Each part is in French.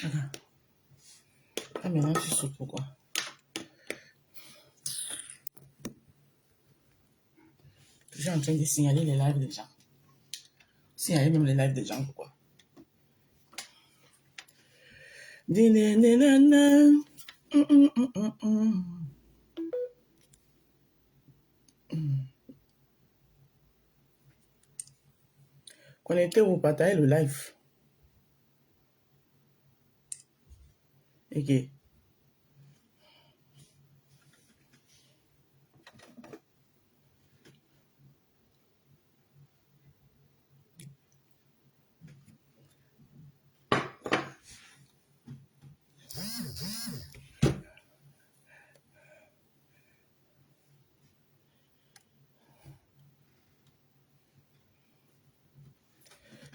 Attends. Ah, maintenant, tu sais pourquoi. Je suis en train de signaler les lives des gens. Signaler même les lives des gens, pourquoi? Connectez-vous, partagez le live. Ok.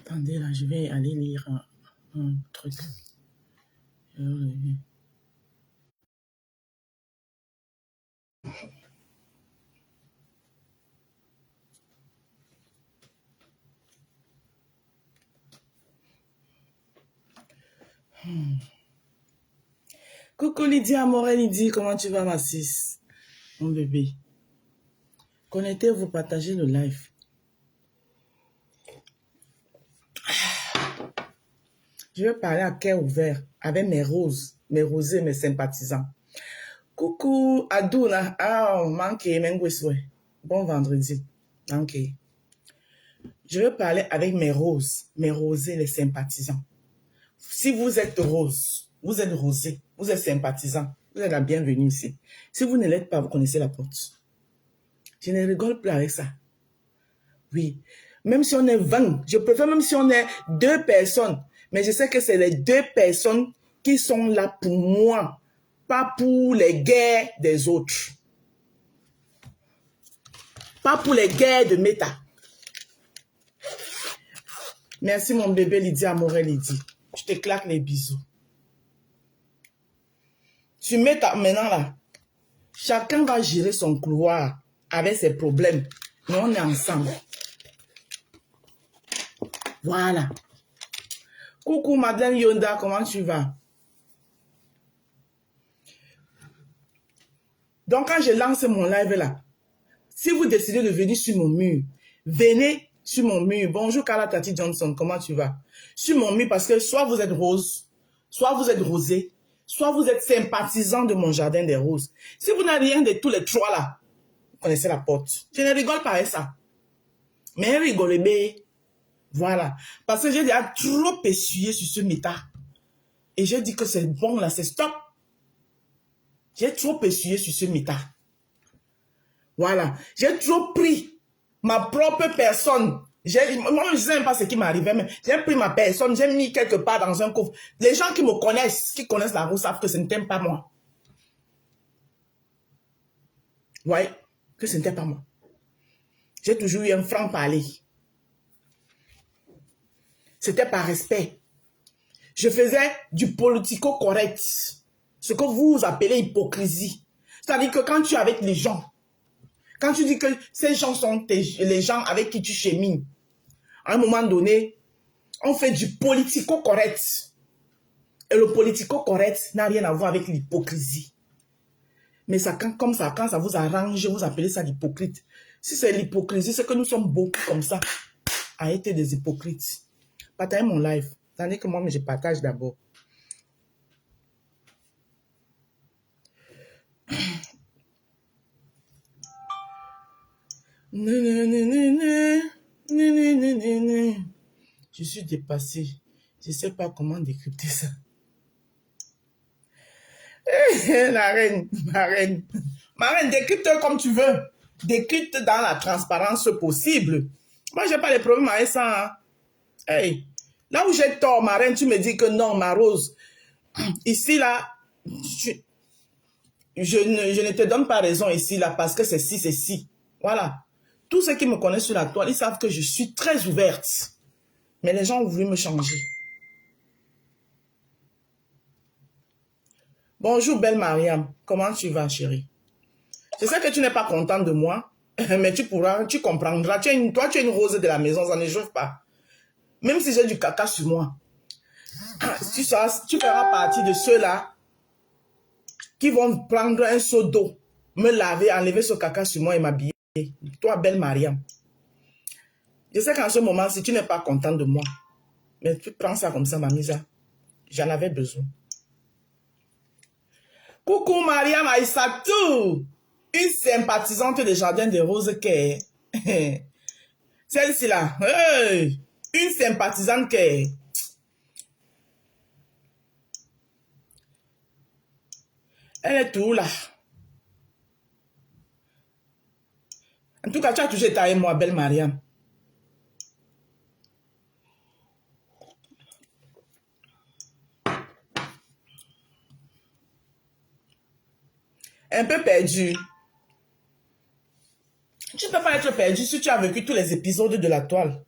Attendez, là, je vais aller lire un truc. Coucou Lydie Amorel, Lydie, comment tu vas ma sis? Mon bébé. Connectez-vous, partagez le live. Je vais parler à cœur ouvert avec mes rosés, mes sympathisants. Coucou Adouna, manqué, Mengweswe. Bon vendredi, manqué. Je vais parler avec mes rosés, les sympathisants. Si vous êtes rose, vous êtes rosé, vous êtes sympathisant, vous êtes la bienvenue ici. Si vous ne l'êtes pas, vous connaissez la porte. Je ne rigole plus avec ça. Oui. Même si on est 20, je préfère même si on est 2 personnes, mais je sais que c'est les 2 personnes qui sont là pour moi, pas pour les guerres des autres. Pas pour les guerres de Meta. Merci mon bébé Lydie Amorel Lydie. Je te claque les bisous. Tu mets maintenant là, chacun va gérer son couloir avec ses problèmes. Mais on est ensemble. Voilà. Coucou Madame Yonda, comment tu vas? Donc quand je lance mon live là, si vous décidez de venir sur mon mur, venez sur mon mur. Bonjour Carla Tati Johnson, comment tu vas? Sur mon mur parce que soit vous êtes rose, soit vous êtes rosé, soit vous êtes sympathisant de mon jardin des roses. Si vous n'avez rien de tous les 3 là, vous connaissez la porte. Je ne rigole pas avec ça. Mais rigolez bien. Voilà. Parce que j'ai déjà trop essuyé sur ce méta. Et j'ai dit que c'est bon là, c'est stop. J'ai trop essuyé sur ce méta. Voilà. J'ai trop pris ma propre personne. Moi, je ne sais même pas ce qui m'arrivait, mais j'ai pris ma personne, j'ai mis quelque part dans un coffre. Les gens qui me connaissent, qui connaissent la rose, savent que ce n'était pas moi. Ouais, que ce n'était pas moi. J'ai toujours eu un franc-parler. C'était par respect. Je faisais du politico-correct. Ce que vous appelez hypocrisie. C'est-à-dire que quand tu es avec les gens, quand tu dis que ces gens sont les gens avec qui tu chemines, à un moment donné, on fait du politico-correct. Et le politico-correct n'a rien à voir avec l'hypocrisie. Mais ça, quand ça vous arrange, vous appelez ça l'hypocrite. Si c'est l'hypocrisie, c'est que nous sommes beaucoup comme ça à être des hypocrites. Partagez mon live. Tandis que moi, je partage d'abord. Je suis dépassée. Je ne sais pas comment décrypter ça. La reine, ma reine. Ma reine, décrypte comme tu veux. Décrypte dans la transparence possible. Moi, je n'ai pas de problème avec ça. Hein. Hey. Là où j'ai tort, ma reine, tu me dis que non, ma rose. Ici, là, je ne te donne pas raison ici, là, parce que c'est ci, c'est ci. Voilà. Tous ceux qui me connaissent sur la toile, ils savent que je suis très ouverte. Mais les gens ont voulu me changer. Bonjour, belle Mariam. Comment tu vas, chérie? Je sais que tu n'es pas contente de moi, mais tu comprendras. Toi, tu es une rose de la maison, ça ne chauffe pas. Même si j'ai du caca sur moi. Tu feras partie de ceux-là qui vont prendre un seau d'eau, me laver, enlever ce caca sur moi et m'habiller. Toi, belle Mariam. Je sais qu'en ce moment, si tu n'es pas contente de moi, mais tu prends ça comme ça, Mamisa. J'en avais besoin. Coucou Mariam Aïssatou, une sympathisante des Jardins des Roses qui est... Celle-ci là, hey, une sympathisante qui est... Elle est tout là. En tout cas, tu as toujours été avec moi, belle Mariam. Un peu perdu. Tu ne peux pas être perdu si tu as vécu tous les épisodes de la toile.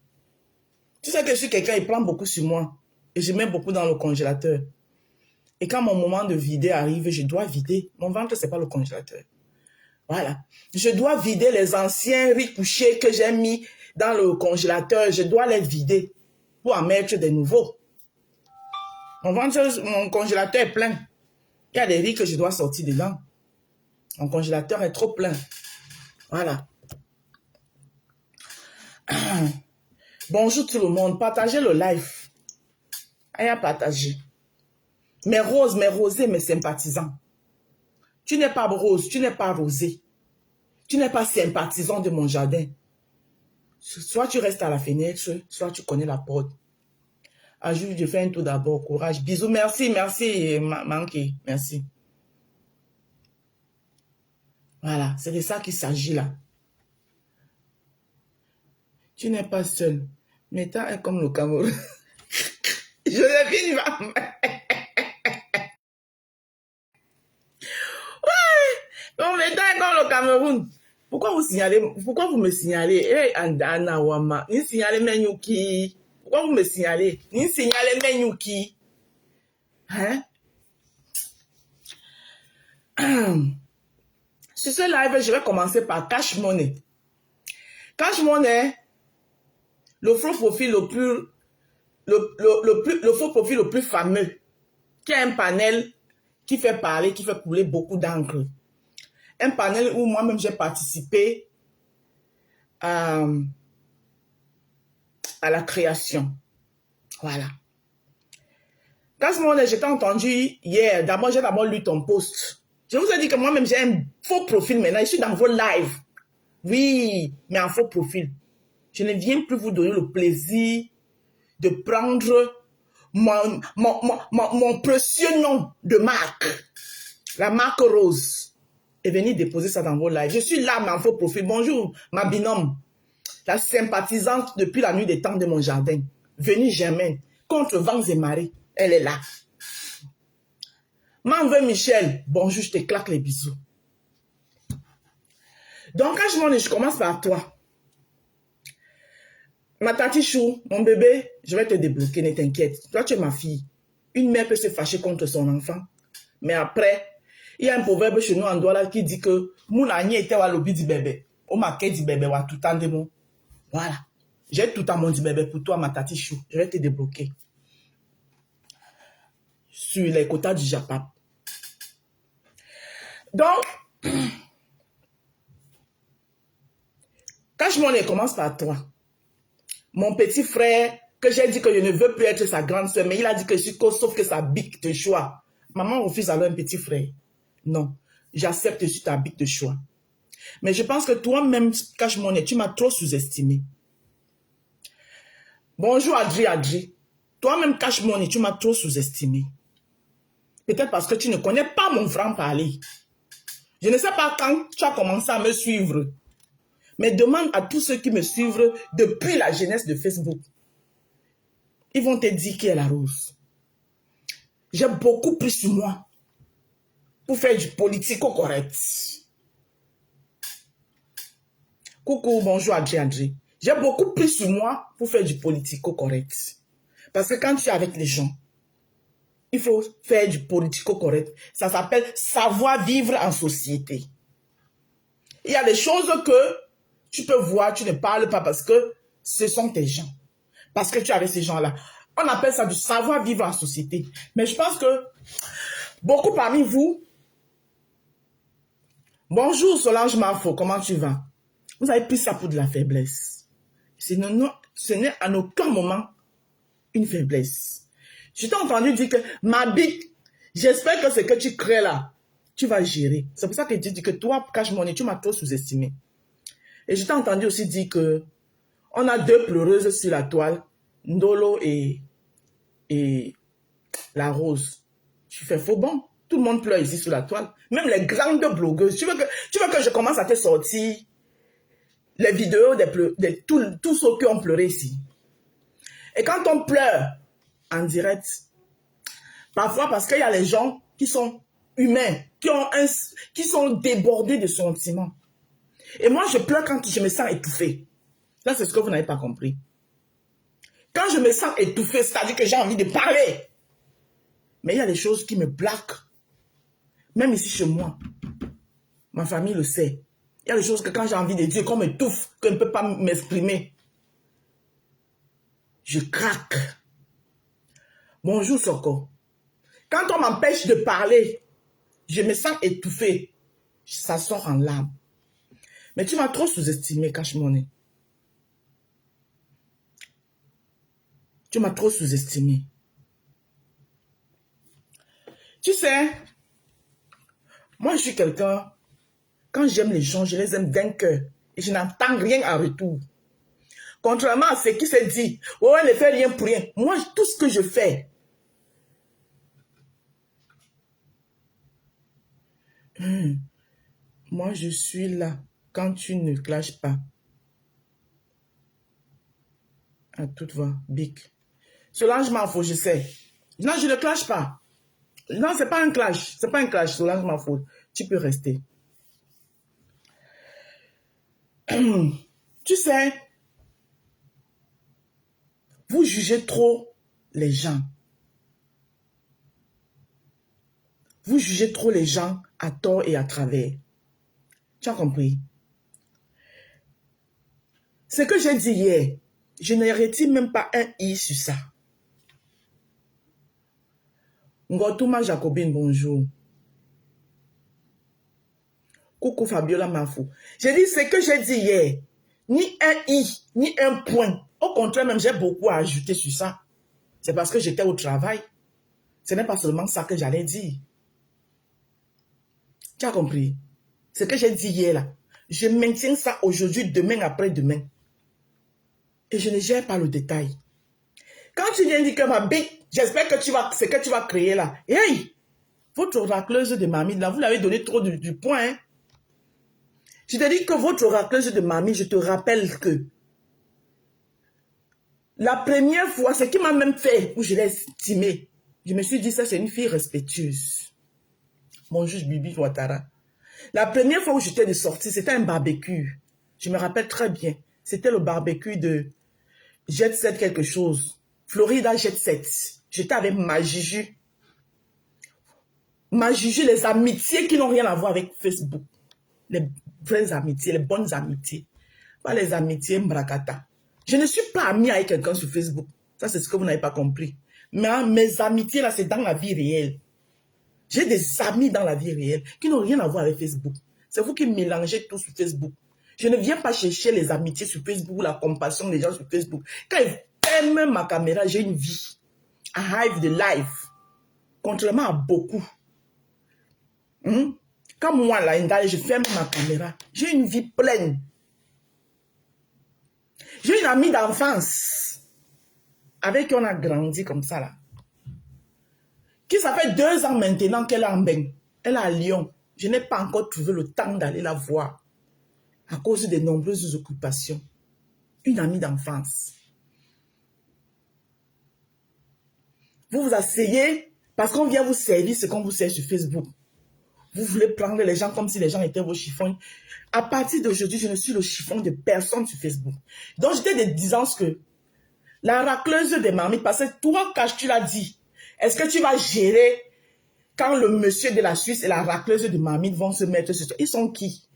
Tu sais que je suis quelqu'un, il prend beaucoup sur moi. Et je mets beaucoup dans le congélateur. Et quand mon moment de vider arrive, je dois vider. Mon ventre, ce n'est pas le congélateur. Voilà. Je dois vider les anciens riz couchés que j'ai mis dans le congélateur. Je dois les vider pour en mettre des nouveaux. Mon ventre, mon congélateur est plein. Il y a des riz que je dois sortir dedans. Mon congélateur est trop plein. Voilà. Bonjour tout le monde. Partagez le live. Allez à partager. Mes roses, mes rosés, mes sympathisants. Tu n'es pas rose, tu n'es pas rosé. Tu n'es pas sympathisant de mon jardin. Soit tu restes à la fenêtre, soit tu connais la porte. Ah, je fais un tour d'abord. Courage. Bisous. Merci, merci, Manky. Merci. Voilà, c'est de ça qu'il s'agit là. Tu n'es pas seul. Mais t'as est comme le Cameroun. Joséphine va... Non, mais t'as est comme le Cameroun. Pourquoi vous me signalez? Hey, Andana Wama, ni signalez Menyuki. Pourquoi vous me signalez? Ni signalez Menyuki. Hein? Sur ce live, je vais commencer par Cash Money. Cash Money, le faux profil le faux profil le plus fameux, qui a un panel qui fait parler, qui fait couler beaucoup d'encre. Un panel où moi-même j'ai participé à la création. Voilà. Cash Money, j'ai entendu hier, d'abord j'ai lu ton post. Je vous ai dit que moi-même j'ai un faux profil maintenant, je suis dans vos lives. Oui, mais en faux profil. Je ne viens plus vous donner le plaisir de prendre mon précieux nom de marque, la marque Rose, et venir déposer ça dans vos lives. Je suis là, mais en faux profil. Bonjour, ma binôme, la sympathisante depuis la nuit des temps de mon jardin. Venue Germaine, contre vents et marées, elle est là. M'en veux Michel, bonjour, je te claque les bisous. Donc, quand je commence par toi. Ma tati chou, mon bébé, je vais te débloquer, ne t'inquiète. Toi, tu es ma fille. Une mère peut se fâcher contre son enfant. Mais après, il y a un proverbe chez nous en Douala qui dit que Mounani était à l'obi du bébé. On m'a dit bébé, wa tout en de mon. Voilà. J'ai tout à mon dit bébé pour toi, ma tati chou. Je vais te débloquer. Sur les quotas du Japon. Donc, quand je commence par toi. Mon petit frère, que j'ai dit que je ne veux plus être sa grande soeur, mais il a dit que je suis sauf que sa bique de choix. Maman refuse alors un petit frère. Non, j'accepte que je suis ta bique de choix. Mais je pense que toi-même, Cash Money, tu m'as trop sous-estimé. Bonjour Adri. Toi-même, Cash Money, tu m'as trop sous-estimé. Peut-être parce que tu ne connais pas mon franc-parler. Je ne sais pas quand tu as commencé à me suivre. Mais demande à tous ceux qui me suivent depuis la jeunesse de Facebook. Ils vont te dire qui est la Rose. J'ai beaucoup pris sur moi pour faire du politico-correct. Coucou, bonjour Adri. J'ai beaucoup pris sur moi pour faire du politico-correct. Parce que quand tu es avec les gens, il faut faire du politico-correct. Ça s'appelle savoir vivre en société. Il y a des choses que tu peux voir, tu ne parles pas parce que ce sont tes gens. Parce que tu es avec ces gens-là. On appelle ça du savoir-vivre en société. Mais je pense que beaucoup parmi vous, bonjour Solange Marfo, comment tu vas? Vous avez pris ça pour de la faiblesse. Ce n'est en aucun moment une faiblesse. Je t'ai entendu dire que ma bite, j'espère que ce que tu crées là, tu vas gérer. C'est pour ça que je dis que toi, Cash Money, tu m'as trop sous-estimé. Et je t'ai entendu aussi dire que on a deux pleureuses sur la toile, Ndolo et la Rose. Tu fais faux bon. Tout le monde pleure ici sur la toile. Même les grandes blogueuses. Tu veux que je commence à te sortir les vidéos de tous ceux qui ont pleuré ici. Et quand on pleure en direct, parfois parce qu'il y a les gens qui sont humains, qui sont débordés de sentiments. Et moi, je pleure quand je me sens étouffée. Là, c'est ce que vous n'avez pas compris. Quand je me sens étouffée, c'est-à-dire que j'ai envie de parler. Mais il y a des choses qui me bloquent. Même ici chez moi. Ma famille le sait. Il y a des choses que quand j'ai envie de dire, qu'on m'étouffe, que je ne peux pas m'exprimer. Je craque. Bonjour Soko. Quand on m'empêche de parler, je me sens étouffée. Ça sort en larmes. Mais tu m'as trop sous-estimé, Cash Money. Tu m'as trop sous-estimé. Tu sais, moi je suis quelqu'un, quand j'aime les gens, je les aime d'un cœur. Et je n'entends rien en retour. Contrairement à ce qui se dit, oh, elle ne fait rien pour rien. Moi, tout ce que je fais, moi je suis là quand tu ne clashes pas. À toute voix, Bic. Solange Marfo, je sais. Non, je ne clash pas. Non, c'est pas un clash. C'est pas un clash, Solange Marfo. Tu peux rester. Tu sais, vous jugez trop les gens. Vous jugez trop les gens à tort et à travers. Tu as compris? Ce que j'ai dit hier, je ne retire même pas un i sur ça. Ngotuma Jacobine, bonjour. Coucou Fabiola Mafou. J'ai dit ce que j'ai dit hier, ni un i, ni un point. Au contraire, même j'ai beaucoup à ajouter sur ça. C'est parce que j'étais au travail. Ce n'est pas seulement ça que j'allais dire. Tu as compris? Ce que j'ai dit hier là, je maintiens ça aujourd'hui, demain, après-demain. Et je ne gère pas le détail. Quand tu viens dire que ma bite, j'espère que ce que tu vas créer là. Hey! Votre oracleuse de mamie, là, vous l'avez donné trop du point. Hein? Je te dis que votre oracleuse de mamie, je te rappelle que la première fois, ce qui m'a même fait, où je l'ai estimé, je me suis dit, ça c'est une fille respectueuse. Mon juge Bibi Ouattara. La première fois où j'étais de sortie, c'était un barbecue. Je me rappelle très bien. C'était le barbecue de Jet Set quelque chose. Florida Jet Set. J'étais avec ma Juju. Ma Juju, les amitiés qui n'ont rien à voir avec Facebook. Les vraies amitiés, les bonnes amitiés. Pas les amitiés mbrakata. Je ne suis pas amie avec quelqu'un sur Facebook. Ça, c'est ce que vous n'avez pas compris. Mais mes amitiés, là, c'est dans la vie réelle. J'ai des amis dans la vie réelle qui n'ont rien à voir avec Facebook. C'est vous qui mélangez tout sur Facebook. Je ne viens pas chercher les amitiés sur Facebook ou la compassion des gens sur Facebook. Quand ils ferment ma caméra, j'ai une vie. I have the life. Contrairement à beaucoup. Quand moi, là, je ferme ma caméra, j'ai une vie pleine. J'ai une amie d'enfance avec qui on a grandi comme ça, là. Qui ça fait 2 ans maintenant qu'elle est en bain. Elle est à Lyon. Je n'ai pas encore trouvé le temps d'aller la voir à cause des nombreuses occupations. Une amie d'enfance. Vous vous asseyez parce qu'on vient vous servir ce qu'on vous sert sur Facebook. Vous voulez prendre les gens comme si les gens étaient vos chiffons. À partir d'aujourd'hui, je ne suis le chiffon de personne sur Facebook. Donc, j'étais disant que la racleuse des mamies, parce que toi, quand tu l'as dit, est-ce que tu vas gérer quand le monsieur de la Suisse et la racleuse de mamie vont se mettre sur toi? Ils sont qui?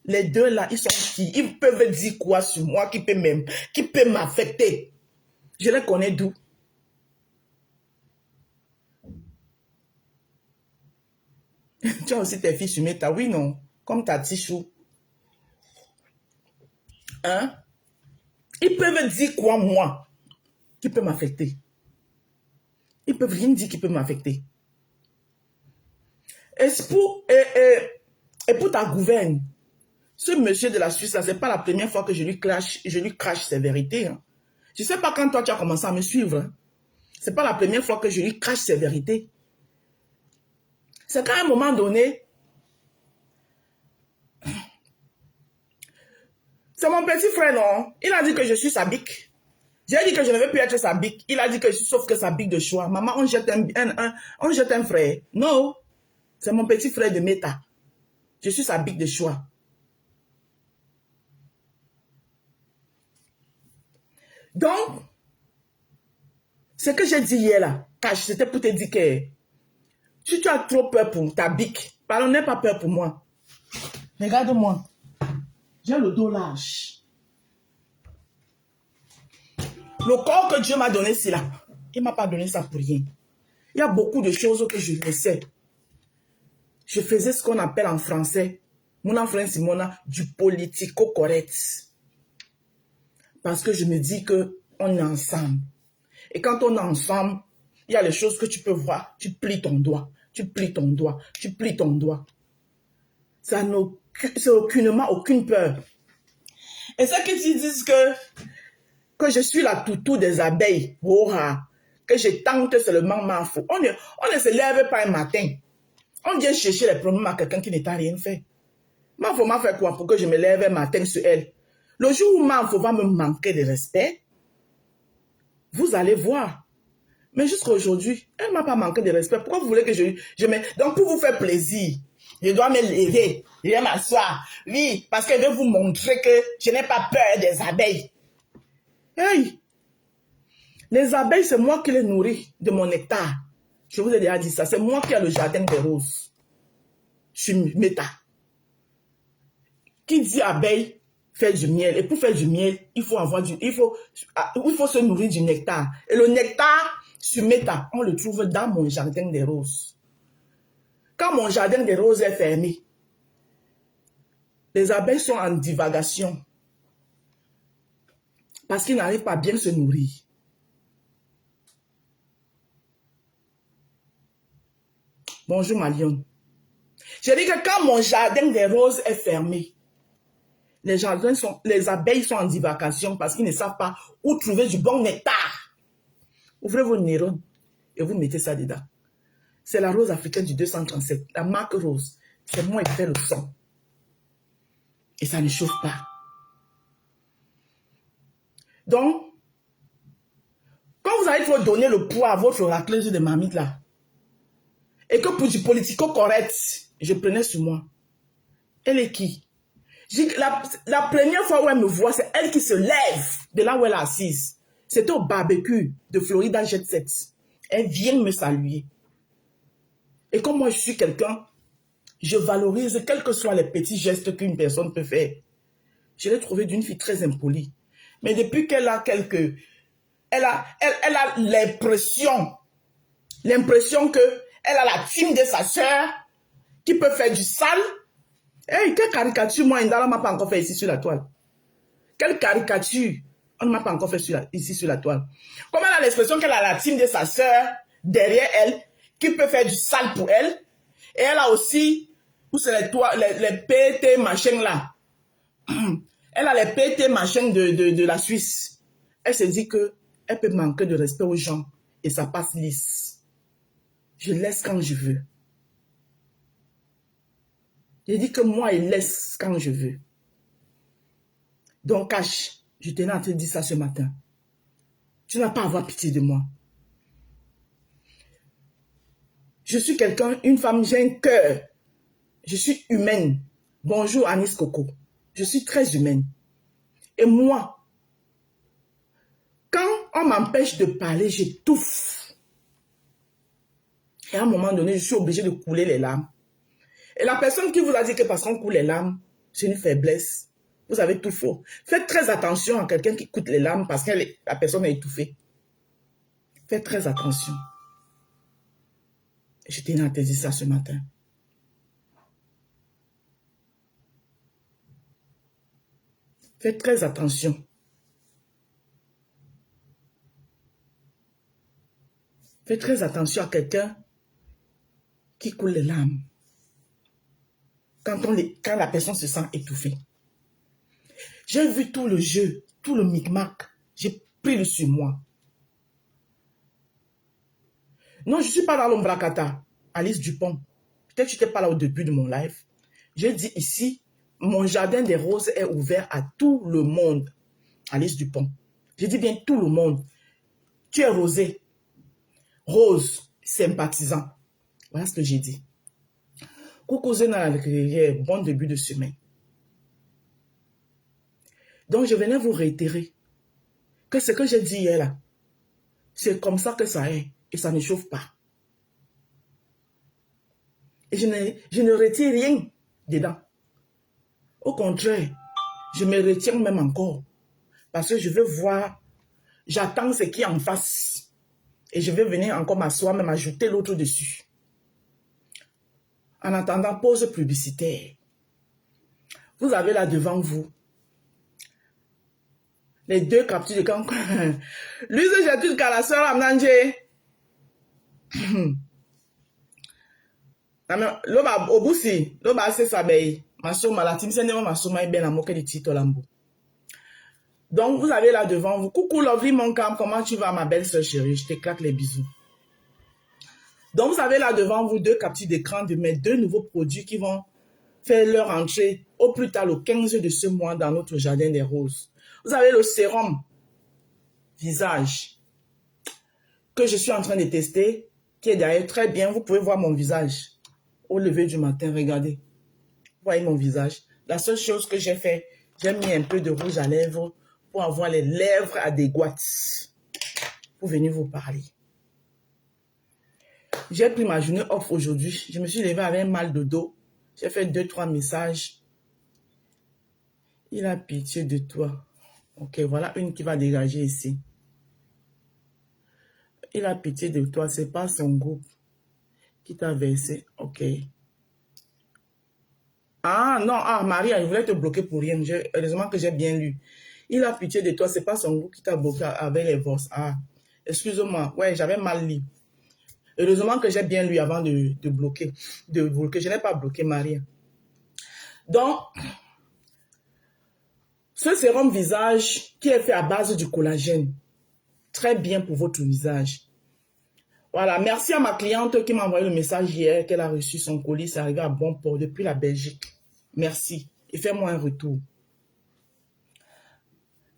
Les deux là, ils sont qui? Ils peuvent dire quoi sur moi qui peut m'affecter? Je les connais d'où? Tu as aussi tes filles sur Meta, oui, non? Comme ta Tichou. Hein? Ils peuvent dire quoi, moi, qui peut m'affecter? Ils peuvent rien dire qui peut m'affecter. Et pour ta gouverne, ce monsieur de la Suisse, là, ce n'est pas la première fois que je lui crache ses vérités. Hein. Je ne sais pas quand toi, tu as commencé à me suivre. Hein. Ce n'est pas la première fois que je lui crache ses vérités. C'est qu'à un moment donné, c'est mon petit frère, non? Il a dit que je suis sa bique. J'ai dit que je ne veux plus être sa bique. Il a dit que je suis sauf que sa bique de choix. Maman, on jette un frère. Non, c'est mon petit frère de Meta. Je suis sa bique de choix. Donc, ce que j'ai dit hier là, c'était pour te dire que si tu as trop peur pour ta bique, pardon, n'aie pas peur pour moi. Regarde-moi. J'ai le dos large. Le corps que Dieu m'a donné, c'est là. Il ne m'a pas donné ça pour rien. Il y a beaucoup de choses que je laissais. Je faisais ce qu'on appelle en français, mon enfant Simona, du politico-correct. Parce que je me dis qu'on est ensemble. Et quand on est ensemble, il y a les choses que tu peux voir. Tu plies ton doigt, tu plies ton doigt, tu plies ton doigt. Ça n'a aucunement aucune peur. Et ceux qui disent que je suis la toutou des abeilles, que je tente seulement ma faute. On ne se lève pas un matin. On vient chercher les problèmes à quelqu'un qui ne t'a rien fait. Manfo m'a fait quoi pour que je me lève un matin sur elle? Le jour où Manfo va me manquer de respect, vous allez voir. Mais jusqu'à aujourd'hui, elle ne m'a pas manqué de respect. Pourquoi vous voulez que je me... Donc pour vous faire plaisir, je dois me lever, je vais m'asseoir. Oui, parce que je vais vous montrer que je n'ai pas peur des abeilles. Hey! Les abeilles, c'est moi qui les nourris de mon nectar. Je vous ai déjà dit ça. C'est moi qui ai le jardin des roses. Je suis Meta. Qui dit abeille fait du miel. Et pour faire du miel, il faut se nourrir du nectar. Et le nectar sur Meta, on le trouve dans mon jardin des roses. Quand mon jardin des roses est fermé, les abeilles sont en divagation. Parce qu'ils n'arrivent pas à bien se nourrir. Bonjour ma lionne. J'ai dit que quand mon jardin des roses est fermé, les abeilles sont en divagation parce qu'ils ne savent pas où trouver du bon nectar. Ouvrez vos neurones et vous mettez ça dedans. C'est la rose africaine du 237, la marque rose. C'est moi qui fais le son. Et ça ne chauffe pas. Donc, quand vous allez trop donner le poids à votre racleuse de mamite là, et que pour du politico-correct, je prenais sur moi. Elle est qui? La première fois où elle me voit, c'est elle qui se lève de là où elle est assise. C'était au barbecue de Florida Jet Set. Elle vient me saluer. Et comme moi je suis quelqu'un, je valorise quels que soient les petits gestes qu'une personne peut faire. Je l'ai trouvée d'une fille très impolie. Mais depuis qu'elle a elle a l'impression que elle a la team de sa soeur qui peut faire du sale. Hey, quelle caricature, moi, Indala m'a pas encore fait ici sur la toile. Quelle caricature on ne m'a pas encore fait ici sur la toile. Comme elle a l'expression qu'elle a la team de sa soeur derrière elle, qui peut faire du sale pour elle. Et elle a aussi, où c'est les PT machin là. Elle a les PT machin de la Suisse. Elle se dit que elle peut manquer de respect aux gens et ça passe lisse. Je laisse quand je veux. Je dis que moi, il laisse quand je veux. Donc, Cash, je tenais à te dire ça ce matin. Tu n'as pas à avoir pitié de moi. Je suis quelqu'un, une femme, j'ai un cœur. Je suis humaine. Bonjour Anis Coco. Je suis très humaine. Et moi, quand on m'empêche de parler, j'étouffe. Et à un moment donné, je suis obligée de couler les larmes. Et la personne qui vous a dit que parce qu'on coule les larmes, c'est une faiblesse. Vous avez tout faux. Faites très attention à quelqu'un qui coule les larmes parce que la personne est étouffée. Faites très attention. Je tenais à te dire ça ce matin. Faites très attention. Faites très attention à quelqu'un qui coule les larmes. Quand la personne se sent étouffée. J'ai vu tout le jeu, tout le micmac. J'ai pris le sur moi. Non, je ne suis pas dans l'ombracata. Alice Dupont. Peut-être que tu n'étais pas là au début de mon live. J'ai dit ici, mon jardin des roses est ouvert à tout le monde. Alice Dupont. J'ai dit bien tout le monde. Tu es rosé. Rose, sympathisant. Voilà ce que j'ai dit. Coucou Zena la rivière, bon début de semaine. Donc je venais vous réitérer que ce que j'ai dit hier là, c'est comme ça que ça est et ça ne chauffe pas. Et je ne retire rien dedans. Au contraire, je me retiens même encore parce que je veux voir, j'attends ce qui est en face et je vais venir encore m'asseoir, même ajouter l'autre dessus. En attendant, pause publicitaire. Vous avez là devant vous les deux captures de camp. Lui, c'est tout qu'à la soeur Amnanje. Loba obusi, loba ase sabei. Masoma la timse ne masoma ebe la moke de Tito Lambo. Donc, vous avez là devant vous. Coucou Lovely mon cam, comment tu vas ma belle soeur chérie? Je te claque les bisous. Donc, vous avez là devant vous deux captures d'écran de mes deux nouveaux produits qui vont faire leur entrée au plus tard le 15 de ce mois dans notre jardin des roses. Vous avez le sérum visage que je suis en train de tester, qui est d'ailleurs très bien. Vous pouvez voir mon visage au lever du matin. Regardez. Vous voyez mon visage. La seule chose que j'ai fait, j'ai mis un peu de rouge à lèvres pour avoir les lèvres adéquates pour venir vous parler. J'ai pris ma journée off aujourd'hui. Je me suis levée avec un mal de dos. J'ai fait 2-3 messages. Il a pitié de toi. Ok, voilà une qui va dégager ici. Il a pitié de toi. C'est pas son groupe qui t'a versé. Ok. Ah non, Maria, il voulait te bloquer pour rien. Heureusement que j'ai bien lu. Il a pitié de toi. C'est pas son groupe qui t'a bloqué avec les voix. Ah, excuse-moi. Ouais, j'avais mal lu. Heureusement que j'ai bien lu avant de bloquer. De bloquer. Je n'ai pas bloqué Maria. Donc, ce sérum visage qui est fait à base du collagène. Très bien pour votre visage. Voilà, merci à ma cliente qui m'a envoyé le message hier qu'elle a reçu son colis. C'est arrivé à bon port depuis la Belgique. Merci. Et fais-moi un retour.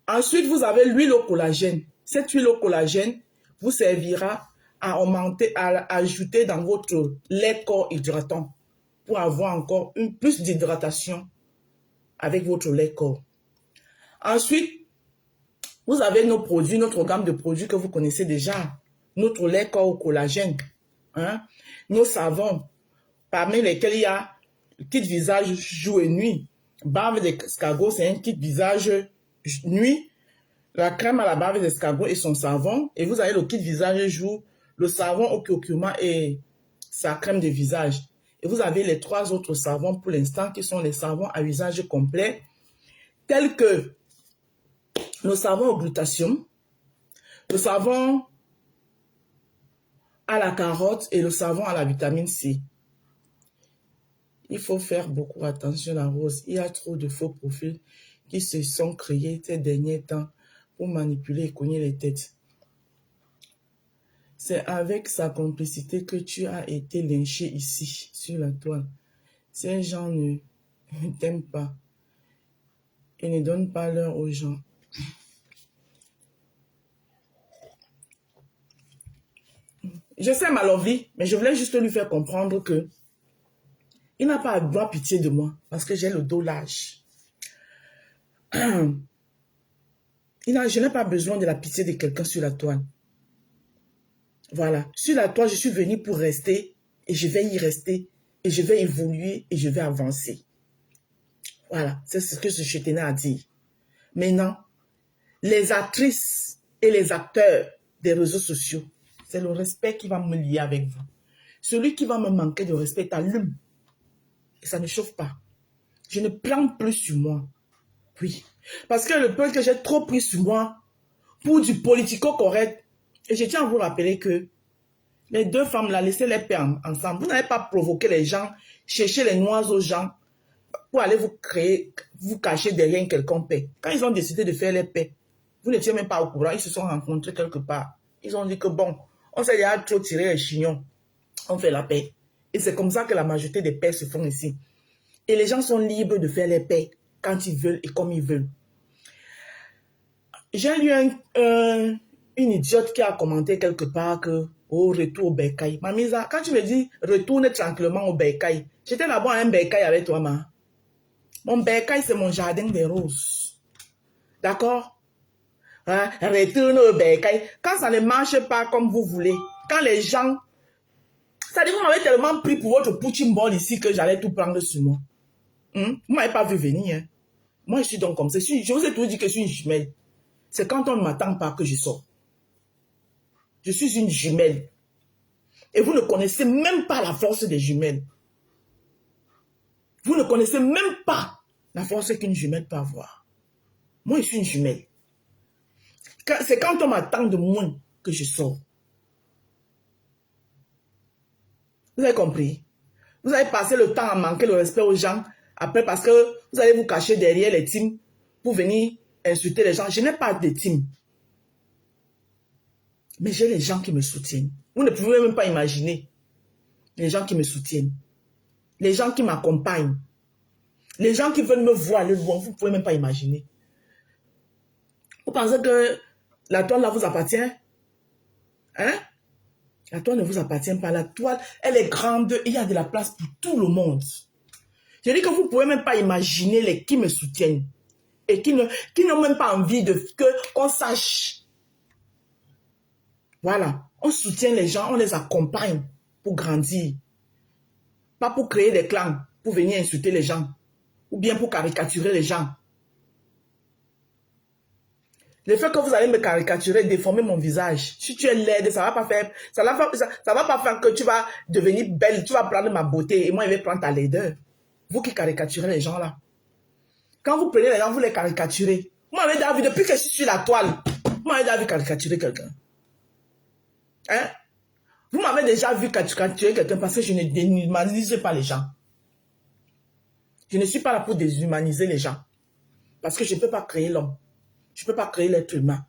Ensuite, vous avez l'huile au collagène. Cette huile au collagène vous servira à augmenter, à ajouter dans votre lait corps hydratant pour avoir encore plus d'hydratation avec votre lait corps. Ensuite, vous avez nos produits, notre gamme de produits que vous connaissez déjà. Notre lait corps au collagène. Hein? Nos savons, parmi lesquels il y a le kit visage jour et nuit. Bave d'escargot, c'est un kit visage nuit. La crème à la bave d'escargot et son savon. Et vous avez le kit visage jour, le savon au curcuma et sa crème de visage. Et vous avez les 3 autres savons pour l'instant qui sont les savons à usage complet, tels que le savon au glutathion, le savon à la carotte et le savon à la vitamine C. Il faut faire beaucoup attention à la rose. Il y a trop de faux profils qui se sont créés ces derniers temps pour manipuler et cogner les têtes. C'est avec sa complicité que tu as été lynché ici, sur la toile. Ces gens ne t'aiment pas et ne donnent pas l'heure aux gens. Je sais ma lovely, mais je voulais juste lui faire comprendre que il n'a pas à avoir pitié de moi parce que j'ai le dos large. Je n'ai pas besoin de la pitié de quelqu'un sur la toile. Voilà. Sur la toile, je suis venue pour rester et je vais y rester et je vais évoluer et je vais avancer. Voilà. C'est ce que je tenais à dire. Maintenant, les actrices et les acteurs des réseaux sociaux, C'est le respect qui va me lier avec vous. Celui qui va me manquer de respect t'allume. Et ça ne chauffe pas. Je ne prends plus sur moi. Oui. Parce que le peu que j'ai trop pris sur moi pour du politico-correct. Et je tiens à vous rappeler que les deux femmes là, laissez les paix ensemble. Vous n'avez pas provoqué les gens, chercher les noises aux gens pour aller vous cacher derrière quelqu'un paix. Quand ils ont décidé de faire les paix, vous n'étiez même pas au courant. Ils se sont rencontrés quelque part. Ils ont dit que bon, on s'est déjà trop tiré les chignons. On fait la paix. Et c'est comme ça que la majorité des paix se font ici. Et les gens sont libres de faire les paix quand ils veulent et comme ils veulent. J'ai lu une idiote qui a commenté quelque part que au retour au bercail. Mamisa, quand tu me dis retourne tranquillement au bercail, j'étais là-bas à un bercail avec toi, ma. Mon bercail, c'est mon jardin des roses. D'accord? Hein? Retourne au bercail. Quand ça ne marche pas comme vous voulez, quand les gens... Ça dit, vous m'avez tellement pris pour votre punching ball ici que j'allais tout prendre sur moi. Vous ne m'avez pas vu venir. Hein? Moi, je suis donc comme ça. Je vous ai toujours dit que je suis une jumelle. C'est quand on ne m'attend pas que je sors. Je suis une jumelle. Et vous ne connaissez même pas la force des jumelles. Vous ne connaissez même pas la force qu'une jumelle peut avoir. Moi, je suis une jumelle. C'est quand on m'attend de moins que je sors. Vous avez compris? Vous avez passé le temps à manquer le respect aux gens. Après, parce que vous allez vous cacher derrière les teams pour venir insulter les gens. Je n'ai pas de team. Mais j'ai les gens qui me soutiennent. Vous ne pouvez même pas imaginer les gens qui me soutiennent. Les gens qui m'accompagnent. Les gens qui veulent me voir aller loin. Vous ne pouvez même pas imaginer. Vous pensez que la toile là vous appartient? Hein? La toile ne vous appartient pas. La toile, elle est grande et il y a de la place pour tout le monde. Je dis que vous ne pouvez même pas imaginer les qui me soutiennent et qui n'ont même pas envie qu'on sache. Voilà. On soutient les gens, on les accompagne pour grandir. Pas pour créer des clans, pour venir insulter les gens. Ou bien pour caricaturer les gens. Le fait que vous allez me caricaturer, déformer mon visage, si tu es laide, ça va pas faire que tu vas devenir belle, tu vas prendre ma beauté et moi je vais prendre ta laideur. Vous qui caricaturez les gens là. Quand vous prenez les gens, vous les caricaturez. Moi j'avais déjà vu, depuis que je suis sur la toile, moi j'avais déjà vu caricaturer quelqu'un. Hein? Vous m'avez déjà vu caricaturer quelqu'un parce que je ne déshumanise pas les gens. Je ne suis pas là pour déshumaniser les gens. Parce que je ne peux pas créer l'homme. Je ne peux pas créer l'être humain.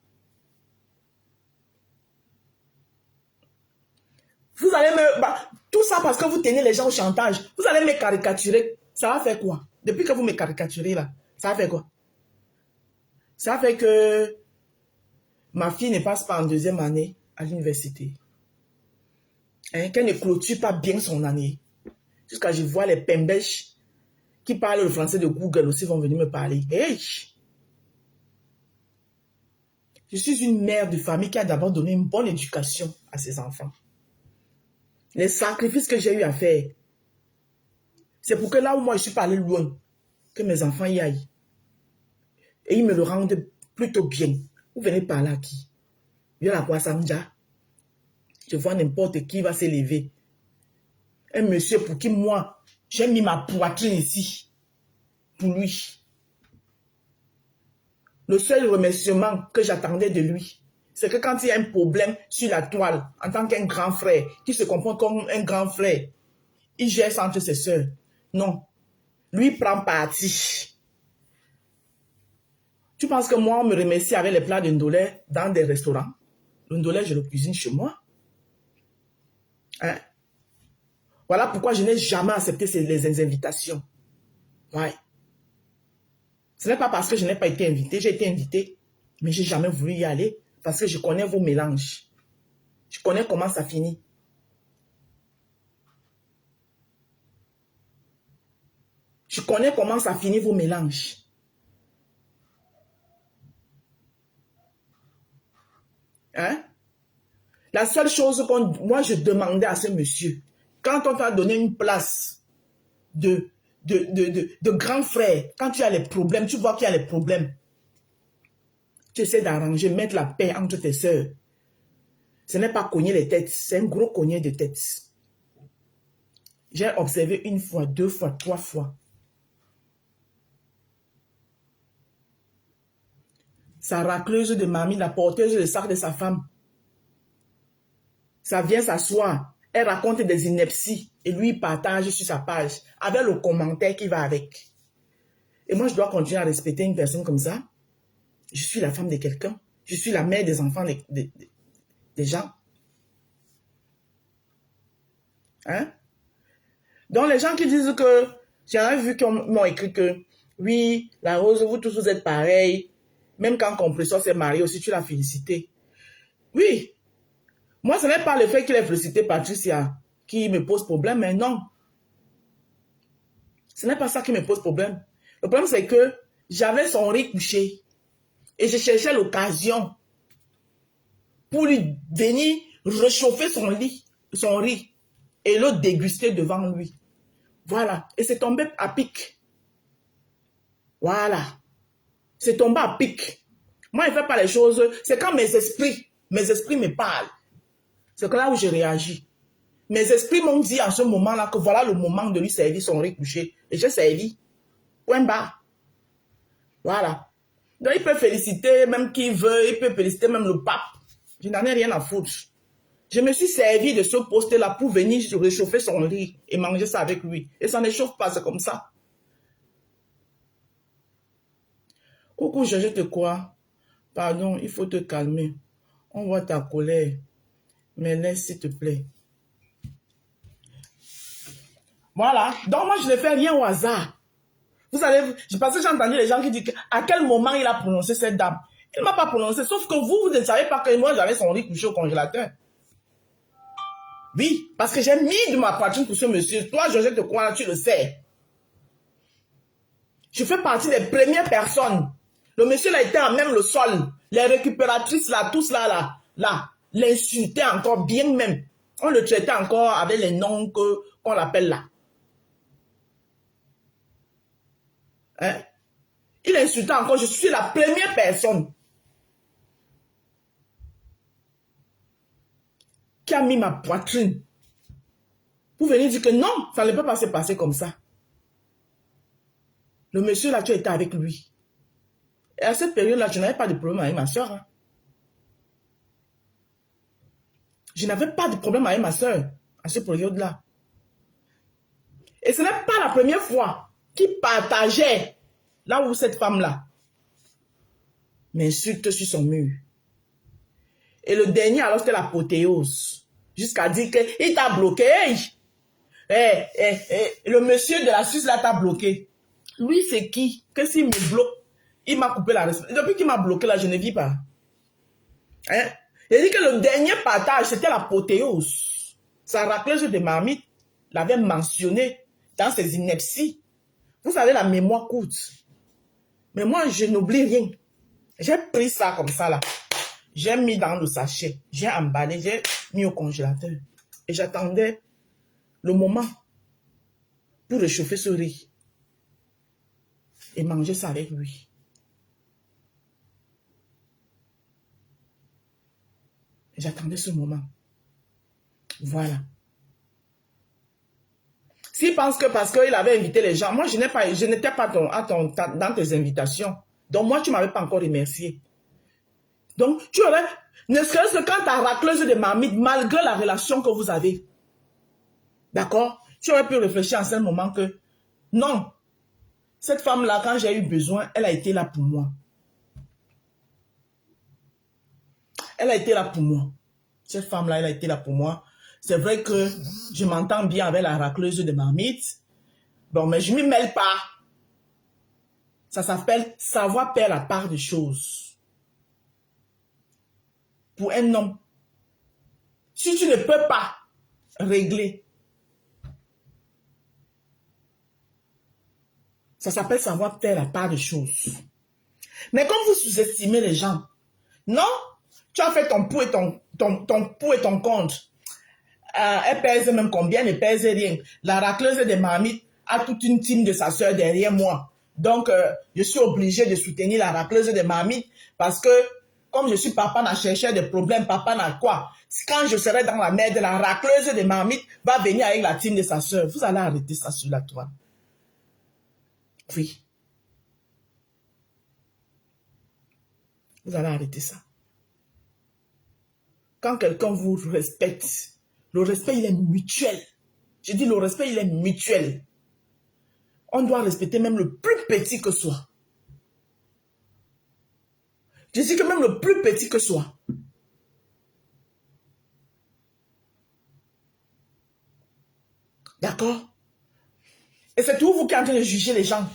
Vous allez me... tout ça parce que vous tenez les gens au chantage. Vous allez me caricaturer. Ça va faire quoi? Depuis que vous me caricaturez là, ça va faire quoi? Ça va faire que ma fille ne passe pas en deuxième année à l'université. Hein, qu'elle ne clôture pas bien son année. Jusqu'à je vois les pembèches qui parlent le français de Google aussi vont venir me parler. Hey! Je suis une mère de famille qui a d'abord donné une bonne éducation à ses enfants. Les sacrifices que j'ai eu à faire, c'est pour que là où moi je suis pas allé loin, que mes enfants y aillent. Et ils me le rendent plutôt bien. Vous venez par là qui? Je la vois Sanja. Je vois n'importe qui va s'élever. Un monsieur pour qui moi, j'ai mis ma poitrine ici. Pour lui. Le seul remerciement que j'attendais de lui, c'est que quand il y a un problème sur la toile, en tant qu'un grand frère, qui se comporte comme un grand frère, il gère entre ses soeurs. Non. Lui prend parti. Tu penses que moi, on me remercie avec les plats de ndolé dans des restaurants? Le ndolé, je le cuisine chez moi. Hein? Voilà pourquoi je n'ai jamais accepté les invitations. Ouais. Ce n'est pas parce que je n'ai pas été invité, j'ai été invité, mais je n'ai jamais voulu y aller parce que je connais vos mélanges. Je connais comment ça finit. Je connais comment ça finit vos mélanges. Hein? La seule chose que moi je demandais à ce monsieur, quand on t'a donné une place de grand frère, quand tu as les problèmes, tu vois qu'il y a les problèmes, tu essaies d'arranger, mettre la paix entre tes soeurs. Ce n'est pas cogner les têtes, c'est un gros cogner de tête. J'ai observé une fois, 2 fois, 3 fois. Sa racleuse de mamie, la porteuse de sac de sa femme. Ça vient s'asseoir. Elle raconte des inepties et lui partage sur sa page avec le commentaire qui va avec. Et moi, je dois continuer à respecter une personne comme ça. Je suis la femme de quelqu'un. Je suis la mère des enfants des gens. Hein? Donc, les gens qui disent que, j'ai vu qu'ils m'ont écrit que, oui, la Rose, vous tous, vous êtes pareils. Même quand Compressor s'est marié aussi, tu l'as félicité. Oui. Moi, ce n'est pas le fait qu'il ait félicité Patricia qui me pose problème, mais non. Ce n'est pas ça qui me pose problème. Le problème, c'est que j'avais son riz couché et je cherchais l'occasion pour lui venir réchauffer son riz et le déguster devant lui. Voilà. Et c'est tombé à pic. Voilà. C'est tombé à pic. Moi, je ne fais pas les choses. C'est quand mes esprits me parlent. C'est là où je réagis. Mes esprits m'ont dit en ce moment-là que voilà le moment de lui servir son riz couché. Et j'ai servi. Point barre. Voilà. Donc, il peut féliciter même qui veut. Il peut féliciter même le pape. Je n'en ai rien à foutre. Je me suis servi de ce poste-là pour venir réchauffer son riz et manger ça avec lui. Et ça ne chauffe pas, c'est comme ça. Coucou, je te crois. Pardon, il faut te calmer. On voit ta colère. Mais laisse, s'il te plaît. Voilà. Donc, moi, je ne fais rien au hasard. Vous savez, parce que j'ai entendu les gens qui disent à quel moment il a prononcé cette dame. Il ne m'a pas prononcé, sauf que vous ne savez pas que moi, j'avais son riz couché au congélateur. Oui, parce que j'ai mis de ma poitrine pour ce monsieur. Toi, je te crois, tu le sais. Je fais partie des premières personnes. Le monsieur là était à même le sol. Les récupératrices là, tous là, l'insultaient encore bien même. On le traitait encore avec les noms qu'on appelle là. Hein? Il insultait encore, je suis la première personne qui a mis ma poitrine pour venir dire que non, ça ne peut pas se passer comme ça. Le monsieur là, tu étais avec lui. Et à cette période-là, je n'avais pas de problème avec ma soeur. Hein. Je n'avais pas de problème avec ma soeur à cette période-là. Et ce n'est pas la première fois qu'il partageait là où cette femme-là m'insulte sur son mur. Et le dernier, alors, c'était l'apothéose. Jusqu'à dire qu'il t'a bloqué. Le monsieur de la Suisse, là, t'a bloqué. Lui, c'est qui? Que s'il me bloque, il m'a coupé la responsabilité. Depuis qu'il m'a bloqué, là, je ne vis pas. Hein? Il dit que le dernier partage, c'était l'apothéose. Sa racleuse de marmite l'avait mentionné dans ses inepties. Vous savez, la mémoire courte. Mais moi, je n'oublie rien. J'ai pris ça comme ça, là. J'ai mis dans le sachet. J'ai emballé, j'ai mis au congélateur. Et j'attendais le moment pour réchauffer ce riz. Et manger ça avec lui. J'attendais ce moment. Voilà. S'il pense que parce qu'il avait invité les gens, moi je n'étais pas dans tes invitations. Donc moi tu ne m'avais pas encore remercié. Donc tu aurais, ne serait-ce que quand ta racleuse de marmite, malgré la relation que vous avez, d'accord, tu aurais pu réfléchir en ce moment que non, cette femme-là, quand j'ai eu besoin, elle a été là pour moi. Elle a été là pour moi. Cette femme-là, elle a été là pour moi. C'est vrai que je m'entends bien avec la racleuse de marmite. Bon, mais je ne m'y mêle pas. Ça s'appelle savoir faire la part des choses. Pour un homme, si tu ne peux pas régler, ça s'appelle savoir faire la part des choses. Mais comme vous sous-estimez les gens, non, tu as fait ton pour et ton contre. Elle pèse même combien, elle ne pèse rien. La racleuse des marmites a toute une team de sa soeur derrière moi. Donc, je suis obligée de soutenir la racleuse des marmites parce que, comme je suis papa, n'a cherché des problèmes, papa n'a quoi. Quand je serai dans la merde, la racleuse des marmites va venir avec la team de sa soeur. Vous allez arrêter ça sur la toile. Oui. Vous allez arrêter ça. Quand quelqu'un vous respecte, le respect, il est mutuel. Je dis, le respect, il est mutuel. On doit respecter même le plus petit que soit. Je dis que même le plus petit que soit. D'accord? Et c'est tout vous qui êtes en train de juger les gens.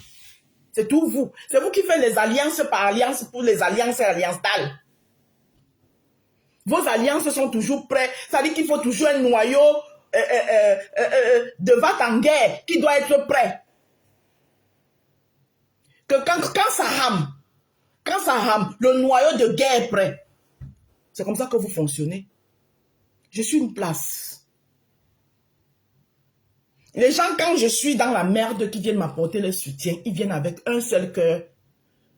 C'est tout vous. C'est vous qui faites les alliances par alliance pour les alliances alliantales. Vos alliances sont toujours prêtes. Ça dit qu'il faut toujours un noyau de va en guerre qui doit être prêt. Que quand ça rame, le noyau de guerre est prêt. C'est comme ça que vous fonctionnez. Je suis une place. Les gens, quand je suis dans la merde, qui viennent m'apporter le soutien, ils viennent avec un seul cœur.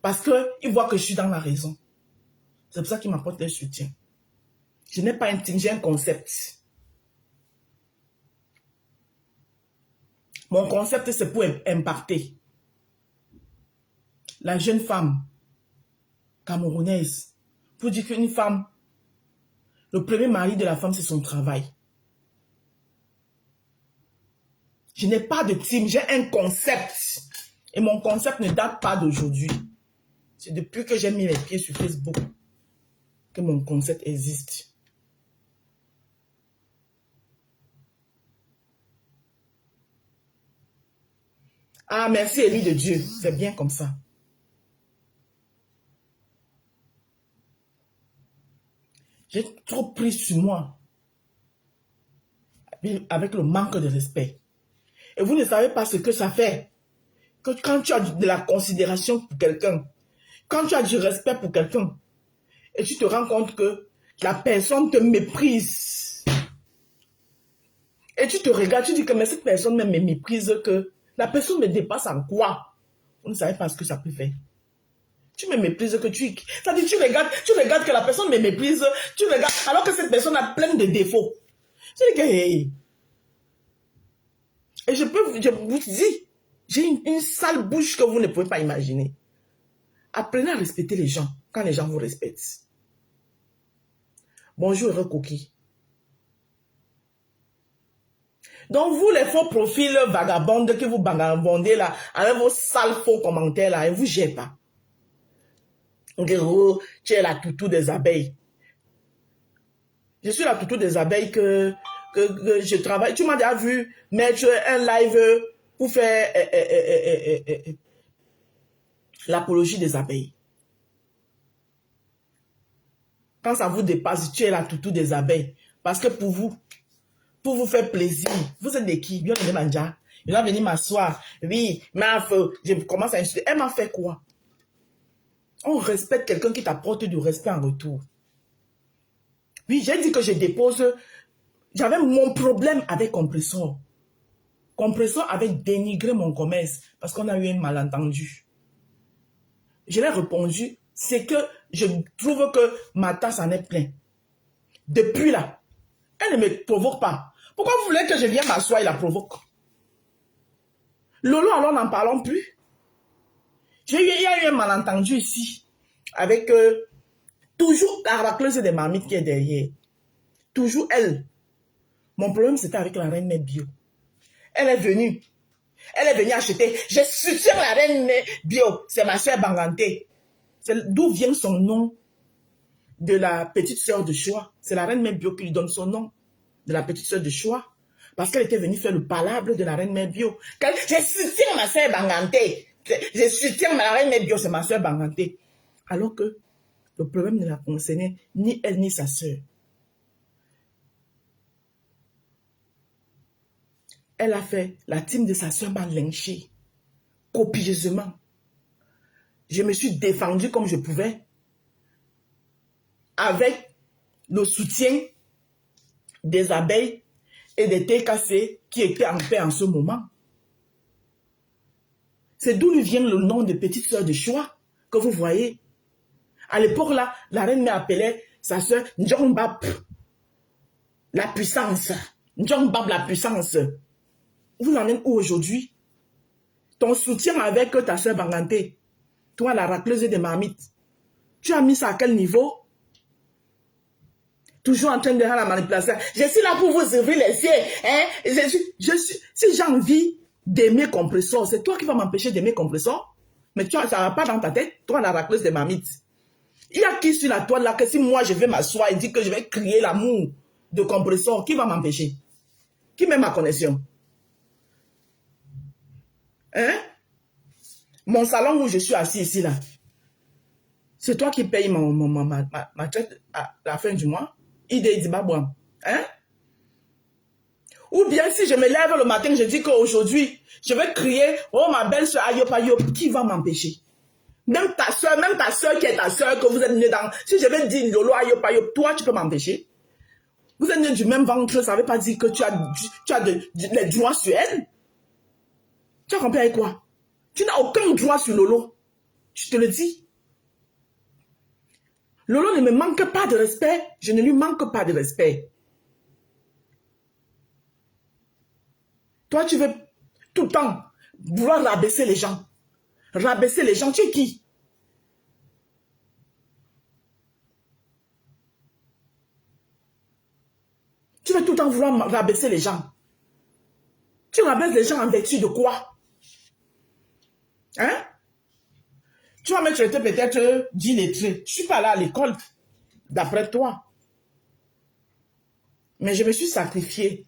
Parce qu'ils voient que je suis dans la raison. C'est pour ça qu'ils m'apportent le soutien. Je n'ai pas un team, j'ai un concept. Mon concept, c'est pour impacter. La jeune femme camerounaise, pour dire qu'une femme, le premier mari de la femme, c'est son travail. Je n'ai pas de team, j'ai un concept. Et mon concept ne date pas d'aujourd'hui. C'est depuis que j'ai mis les pieds sur Facebook que mon concept existe. Ah, merci Élie de Dieu. C'est bien comme ça. J'ai trop pris sur moi avec le manque de respect. Et vous ne savez pas ce que ça fait. Que quand tu as de la considération pour quelqu'un, quand tu as du respect pour quelqu'un, et tu te rends compte que la personne te méprise. Et tu te regardes, tu dis que mais cette personne me méprise, que la personne me dépasse en quoi? Vous ne savez pas ce que ça peut faire. Tu me méprises que tu... Ça dit, tu regardes que la personne me méprise, tu regardes, alors que cette personne a plein de défauts. Je dis que... Hey. Et je vous dis, j'ai une sale bouche que vous ne pouvez pas imaginer. Apprenez à respecter les gens quand les gens vous respectent. Bonjour, heureux coquille. Donc, vous, les faux profils vagabondes que vous vagabondez là, avec vos sales faux commentaires là, et vous gênez pas. Oh, tu es la toutou des abeilles. Je suis la toutou des abeilles que je travaille. Tu m'as déjà vu mettre un live pour faire l'apologie des abeilles. Quand ça vous dépasse, tu es la toutou des abeilles. Parce que pour vous faire plaisir, vous êtes de qui? Bien de manja. Il va venir m'asseoir. Oui, mais je commence à insulter. Elle m'a fait quoi? On respecte quelqu'un qui t'apporte du respect en retour. Oui, j'ai dit que je dépose. J'avais mon problème avec Compressor. Compressor avait dénigré mon commerce parce qu'on a eu un malentendu. Je l'ai répondu, c'est que je trouve que ma tasse en est pleine. Depuis là, elle ne me provoque pas. Pourquoi vous voulez que je vienne m'asseoir et la provoque? Lolo, alors n'en parlons plus. Il y a eu un malentendu ici avec toujours la racleuse des marmites qui est derrière. Toujours elle. Mon problème, c'était avec la reine Bio. Elle est venue acheter. Je soutiens la reine Bio. C'est ma soeur Banganté. D'où vient son nom de la petite soeur de choix. C'est la reine Bio qui lui donne son nom de la petite soeur de choix. Parce qu'elle était venue faire le palabre de la reine Bio. Je soutiens ma soeur Banganté. Je soutiens la reine Bio. C'est ma soeur Banganté. Alors que le problème ne la concernait ni elle ni sa soeur. Elle a fait, la team de sa soeur m'a lynché copieusement. Je me suis défendue comme je pouvais avec le soutien des abeilles et des TKC qui étaient en paix en ce moment. C'est d'où lui vient le nom de petite sœur de choix que vous voyez. À l'époque, là, la reine m'appelait sa soeur Ndjongbap. La puissance. Ndjongbap, la puissance. Vous en êtes où aujourd'hui? Ton soutien avec ta soeur Banganté, toi, la racleuse des marmites, tu as mis ça à quel niveau? Toujours en train de faire la manipulation. Je suis là pour vous ouvrir les yeux. Hein? Si j'ai envie d'aimer compresseur, c'est toi qui vas m'empêcher d'aimer compresseur. Mais ça ne va pas dans ta tête, toi, la racleuse des marmites. Il y a qui sur la toile là, que si moi je vais m'asseoir et dire que je vais crier l'amour de compresseur, qui va m'empêcher? Qui met ma connexion? Hein? Mon salon où je suis assis ici là, c'est toi qui payes ma traite à la fin du mois? Idée Dibabouam. Hein? Ou bien si je me lève le matin, je dis qu'aujourd'hui, je vais crier, oh ma belle soeur Ayop Ayop, qui va m'empêcher? Même ta soeur qui est ta soeur, que vous êtes née dans, si je vais dire Lolo Ayop Ayop, toi tu peux m'empêcher? Vous êtes nés du même ventre, ça ne veut pas dire que tu as les droits sur elle. Tu as compris avec quoi? Tu n'as aucun droit sur Lolo. Je te le dis. Lolo ne me manque pas de respect. Je ne lui manque pas de respect. Toi, tu veux tout le temps vouloir rabaisser les gens. Rabaisser les gens, tu es qui? Tu veux tout le temps vouloir rabaisser les gens. Tu rabaisses les gens en vertu de quoi? Hein? Tu vas me traiter peut-être d'illettré. Je ne suis pas là à l'école, d'après toi. Mais je me suis sacrifiée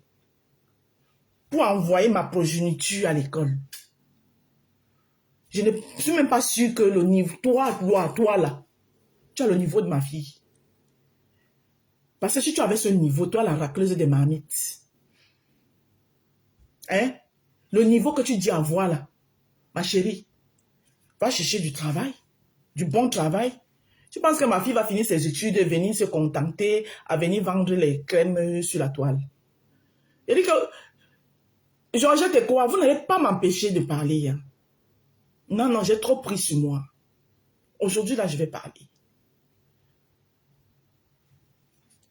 pour envoyer ma progéniture à l'école. Je ne suis même pas sûre que le niveau, toi là, tu as le niveau de ma fille. Parce que si tu avais ce niveau, toi la racleuse des marmites, hein, le niveau que tu dis avoir là, ma chérie, va chercher du travail, du bon travail. Tu penses que ma fille va finir ses études et venir se contenter à venir vendre les crèmes sur la toile? Je dis que, Georgette et quoi, vous n'allez pas m'empêcher de parler. Hein. Non, non, j'ai trop pris sur moi. Aujourd'hui, là, je vais parler.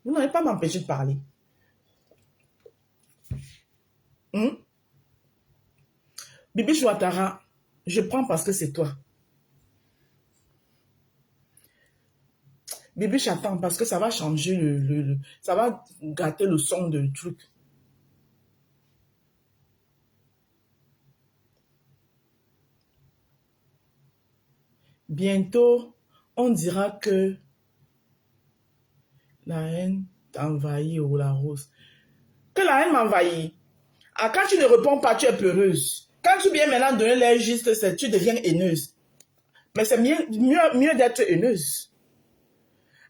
Vous n'allez pas m'empêcher de parler. Bibi Chouattara, je prends parce que c'est toi. Bibi j'attends parce que ça va changer ça va gâter le son de truc. Bientôt, on dira que la haine t'envahit ou la rose. Que la haine m'envahit. Ah, quand tu ne réponds pas, tu es peureuse. Quand tu viens maintenant donner l'air juste, tu deviens haineuse. Mais c'est mieux d'être haineuse.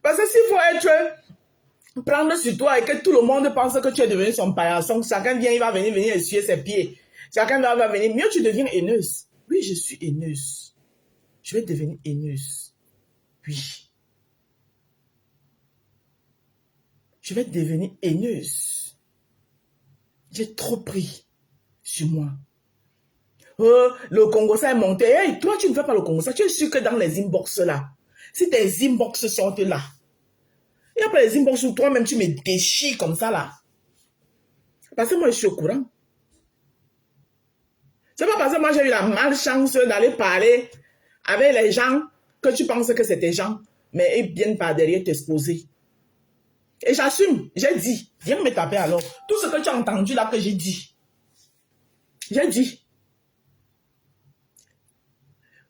Parce que s'il faut prendre sur toi et que tout le monde pense que tu es devenu son paillasson, chacun vient, il va venir essuyer ses pieds. Chacun va venir. Mieux tu deviens haineuse. Oui, je suis haineuse. Je vais devenir haineuse. Oui. Je vais devenir haineuse. J'ai trop pris sur moi. Oh, le Congo, ça est monté. Hey, toi, tu ne fais pas le Congo, ça. Tu es sûr que dans les inbox là, si tes inbox sont là, il n'y a pas les inbox où toi-même tu me déchires comme ça là. Parce que moi, je suis au courant. C'est pas parce que moi, j'ai eu la malchance d'aller parler avec les gens que tu penses que c'est tes gens, mais ils viennent par derrière t'exposer. Et j'assume, j'ai dit, viens me taper alors. Tout ce que tu as entendu là que j'ai dit. J'ai dit.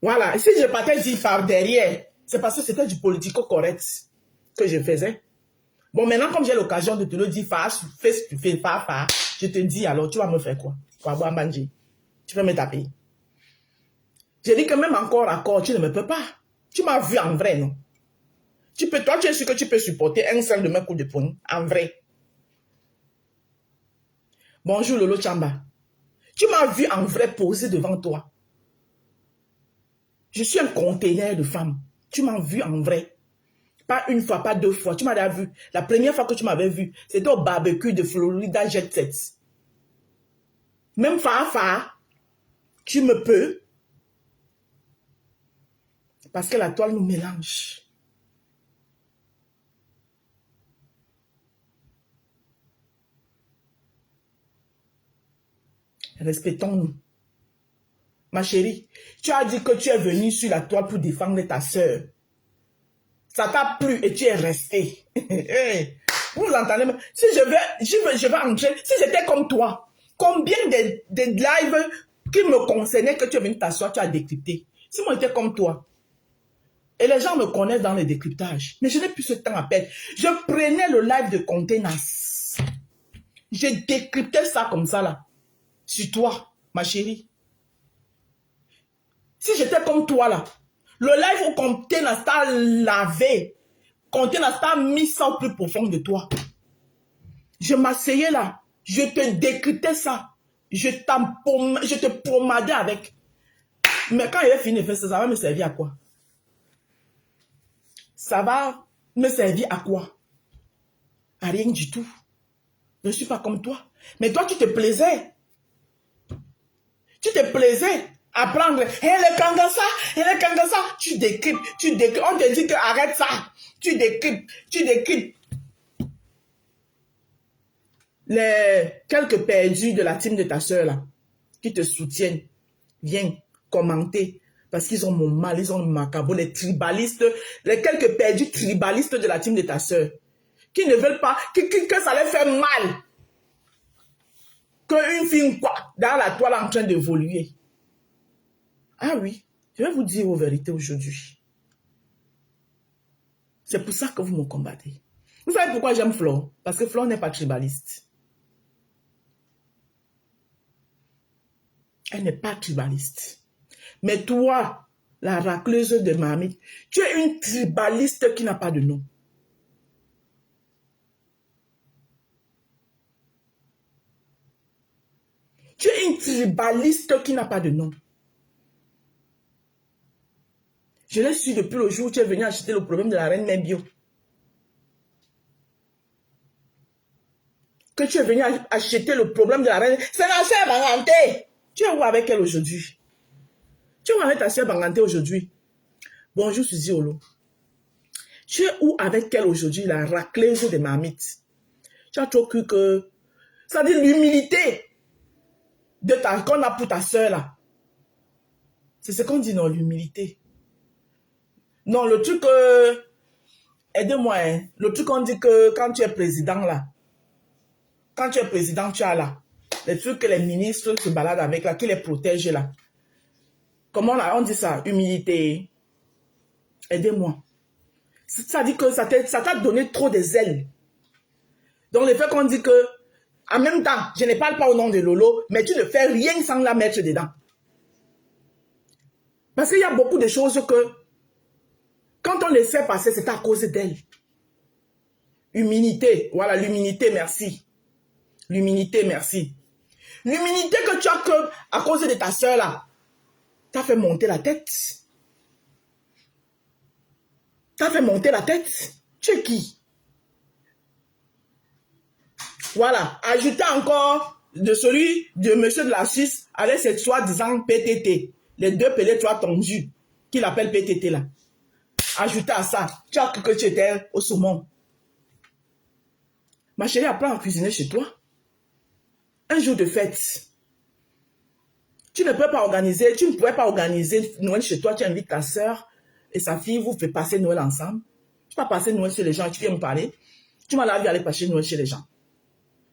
Voilà, si je partais dire par derrière, c'est parce que c'était du politico-correct que je faisais. Bon, maintenant, comme j'ai l'occasion de te le dire, je te dis alors, tu vas me faire quoi? Tu peux me taper. J'ai dit que même encore à corps, tu ne me peux pas. Tu m'as vu en vrai, non? Toi, tu es sûr que tu peux supporter un seul de mes coups de poing, en vrai. Bonjour Lolo Chamba. Tu m'as vu en vrai posé devant toi. Je suis un conteneur de femmes. Tu m'as vu en vrai. Pas une fois, pas deux fois. Tu m'as déjà vu. La première fois que tu m'avais vu, c'était au barbecue de Florida Jet Set. Même Fafa, tu me peux. Parce que la toile nous mélange. Respectons-nous. Ma chérie, tu as dit que tu es venue sur la toile pour défendre ta soeur. Ça t'a plu et tu es resté. Vous entendez? Si je vais entrer, si j'étais comme toi, combien de lives qui me concernaient que tu es venu t'asseoir, tu as décrypté. Si moi j'étais comme toi, et les gens me connaissent dans les décryptages, mais je n'ai plus ce temps à perdre. Je prenais le live de Contenas. Je décryptais ça comme ça là. Sur toi, ma chérie. Si j'étais comme toi là, le live où Contenas t'a lavé, Contenas t'a mis ça au plus profond de toi. Je m'asseyais là, je te décryptais ça. Je te pomadais avec. Mais quand il a fini de faire ça, ça va me servir à quoi? Ça va me servir à quoi? À rien du tout. Je ne suis pas comme toi. Mais toi, tu te plaisais. Tu te plaisais à prendre. Le Kangasa. Tu décryptes. On te dit que arrête ça. Tu décryptes. Les quelques perdus de la team de ta soeur là, qui te soutiennent, viens commenter. Parce qu'ils ont mon mal, ils ont le macabre, les tribalistes, les quelques perdus tribalistes de la team de ta soeur, qui ne veulent pas, que ça les fait mal. Qu'une fille, quoi, dans la toile en train d'évoluer. Ah oui, je vais vous dire vos vérités aujourd'hui. C'est pour ça que vous me combattez. Vous savez pourquoi j'aime Flore? Parce que Flore n'est pas tribaliste. Elle n'est pas tribaliste. Mais toi, la racleuse de marmite, tu es une tribaliste qui n'a pas de nom. Tu es une tribaliste qui n'a pas de nom. Je l'ai su depuis le jour où tu es venu acheter le problème de la reine Mère Bio. Que tu es venu acheter le problème de la reine. C'est la sœur Banganté. Tu es où avec elle aujourd'hui? Tu es où avec ta sœur Banganté aujourd'hui? Bonjour Suzy Olo. Tu es où avec elle aujourd'hui, la racleuse des marmites? Tu as trop cru que... Ça dit l'humilité qu'on a pour ta sœur là. C'est ce qu'on dit, non, l'humilité. Non, le truc... aidez-moi, hein. Le truc qu'on dit que quand tu es président là, quand tu es président, tu as là, les trucs que les ministres se baladent avec là, qui les protègent là. Comment on dit ça? Humilité. Aidez-moi. Ça dit que ça t'a donné trop des ailes. Donc le fait qu'on dit que, en même temps, je ne parle pas au nom de Lolo, mais tu ne fais rien sans la mettre dedans. Parce qu'il y a beaucoup de choses que, quand on les fait passer, c'est à cause d'elle. Humilité. Voilà, l'humilité, merci. L'humilité, merci. L'humilité que tu as que à cause de ta soeur là, t'as fait monter la tête. T'as fait monter la tête. Tu es qui? Voilà. Ajoutez encore de celui de monsieur de la Suisse avec cette soi-disant PTT. Les deux pelés, tu as tondus, qu'il appelle PTT là. Ajoutez à ça, tu as cru que tu étais au saumon. Ma chérie, apprends à cuisiner chez toi. Un jour de fête. Tu ne peux pas organiser, tu ne pourrais pas organiser Noël chez toi, tu invites ta soeur et sa fille, vous faites passer Noël ensemble. Tu vas passer Noël chez les gens, tu viens me parler. Tu m'as la vie aller passer Noël chez les gens.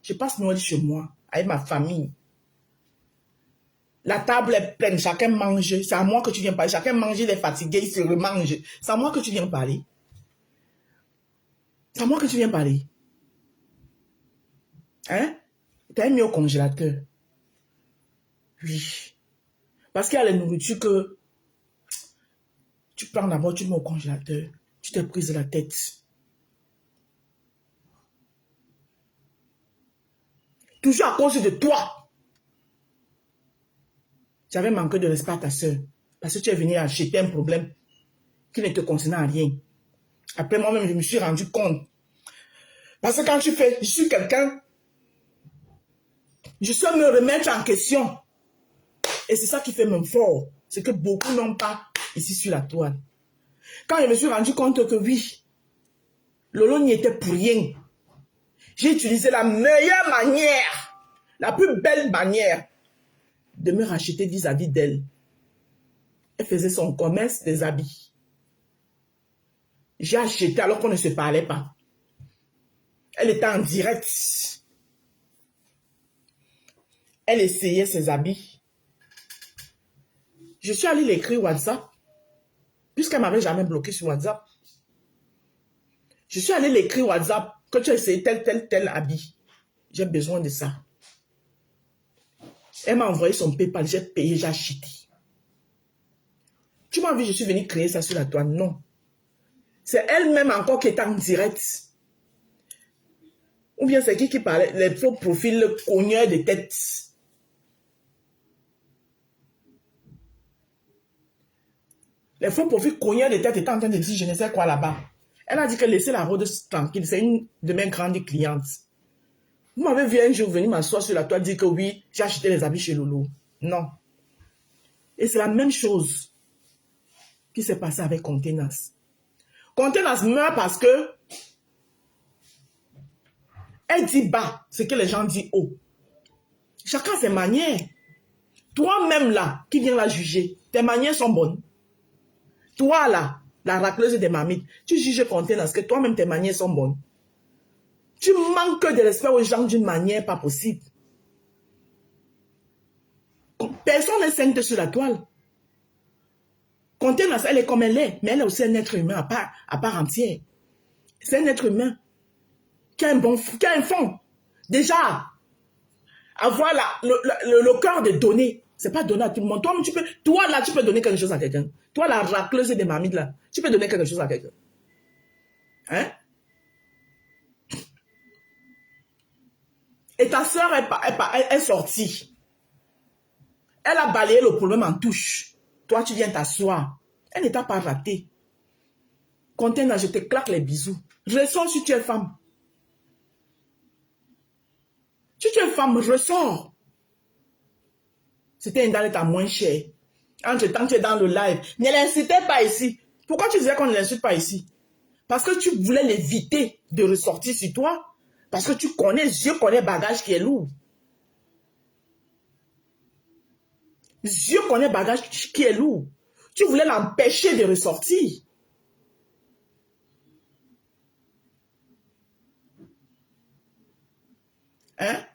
Je passe Noël chez moi, avec ma famille. La table est pleine, chacun mange. C'est à moi que tu viens parler. Chacun mange, il est fatigué, il se remange. C'est à moi que tu viens parler. C'est à moi que tu viens parler. Hein? Tu as mis au congélateur. Oui. Parce qu'il y a les nourritures que tu prends d'abord, tu mets au congélateur. Tu te prises la tête. Toujours à cause de toi. J'avais manqué de respect à ta soeur. Parce que tu es venu acheter un problème qui ne te concernait à rien. Après moi-même, je me suis rendu compte. Parce que quand tu fais, je suis quelqu'un, je sais me remettre en question. Et c'est ça qui fait mon fort. C'est que beaucoup n'ont pas ici sur la toile. Quand je me suis rendu compte que oui, Lolo n'y était pour rien. J'ai utilisé la meilleure manière, la plus belle manière de me racheter vis-à-vis d'elle. Elle faisait son commerce des habits. J'ai acheté alors qu'on ne se parlait pas. Elle était en direct. Elle essayait ses habits. Je suis allée l'écrire WhatsApp, puisqu'elle ne m'avait jamais bloqué sur WhatsApp. Je suis allée l'écrire WhatsApp que tu as essayé tel habit. J'ai besoin de ça. Elle m'a envoyé son PayPal, j'ai payé, j'ai acheté. Tu m'as vu, je suis venue créer ça sur la toile. Non. C'est elle-même encore qui est en direct. Ou bien c'est qui parlait, les faux profils, le cogneur de tête. Les faux profils cogneurs de tête étaient en train de dire je ne sais quoi là-bas. Elle a dit que laissez la rôde tranquille. C'est une de mes grandes clientes. Vous m'avez vu un jour venir m'asseoir sur la toile dire que oui, j'ai acheté les habits chez Loulou. Non. Et c'est la même chose qui s'est passé avec Contenas. Contenas meurt parce que elle dit bas ce que les gens disent haut. Chacun ses manières. Toi-même là, qui viens la juger, tes manières sont bonnes. Toi là, la racleuse des mamites, tu juges Contenas que toi-même tes manières sont bonnes. Tu manques de respect aux gens d'une manière pas possible. Personne n'est sainte sur la toile. Contenas, elle est comme elle est, mais elle est aussi un être humain à part entière. C'est un être humain qui a un fond. Déjà, avoir le cœur de donner, c'est pas donner à tout le monde. Toi là, tu peux donner quelque chose à quelqu'un. Toi, la racleuse des mamites là, tu peux donner quelque chose à quelqu'un. Hein? Et ta soeur est sortie. Elle a balayé le problème en touche. Toi, tu viens t'asseoir. Elle ne t'a pas raté. Contenas, je te claque les bisous. Ressors si tu es femme. Si tu es femme, ressors. C'était une dame à moins cher. Entre-temps, tu es dans le live. Ne l'insultez pas ici. Pourquoi tu disais qu'on ne l'insulte pas ici? Parce que tu voulais l'éviter de ressortir sur toi. Parce que je connais bagage qui est lourd. Je connais bagage qui est lourd. Tu voulais l'empêcher de ressortir. Hein?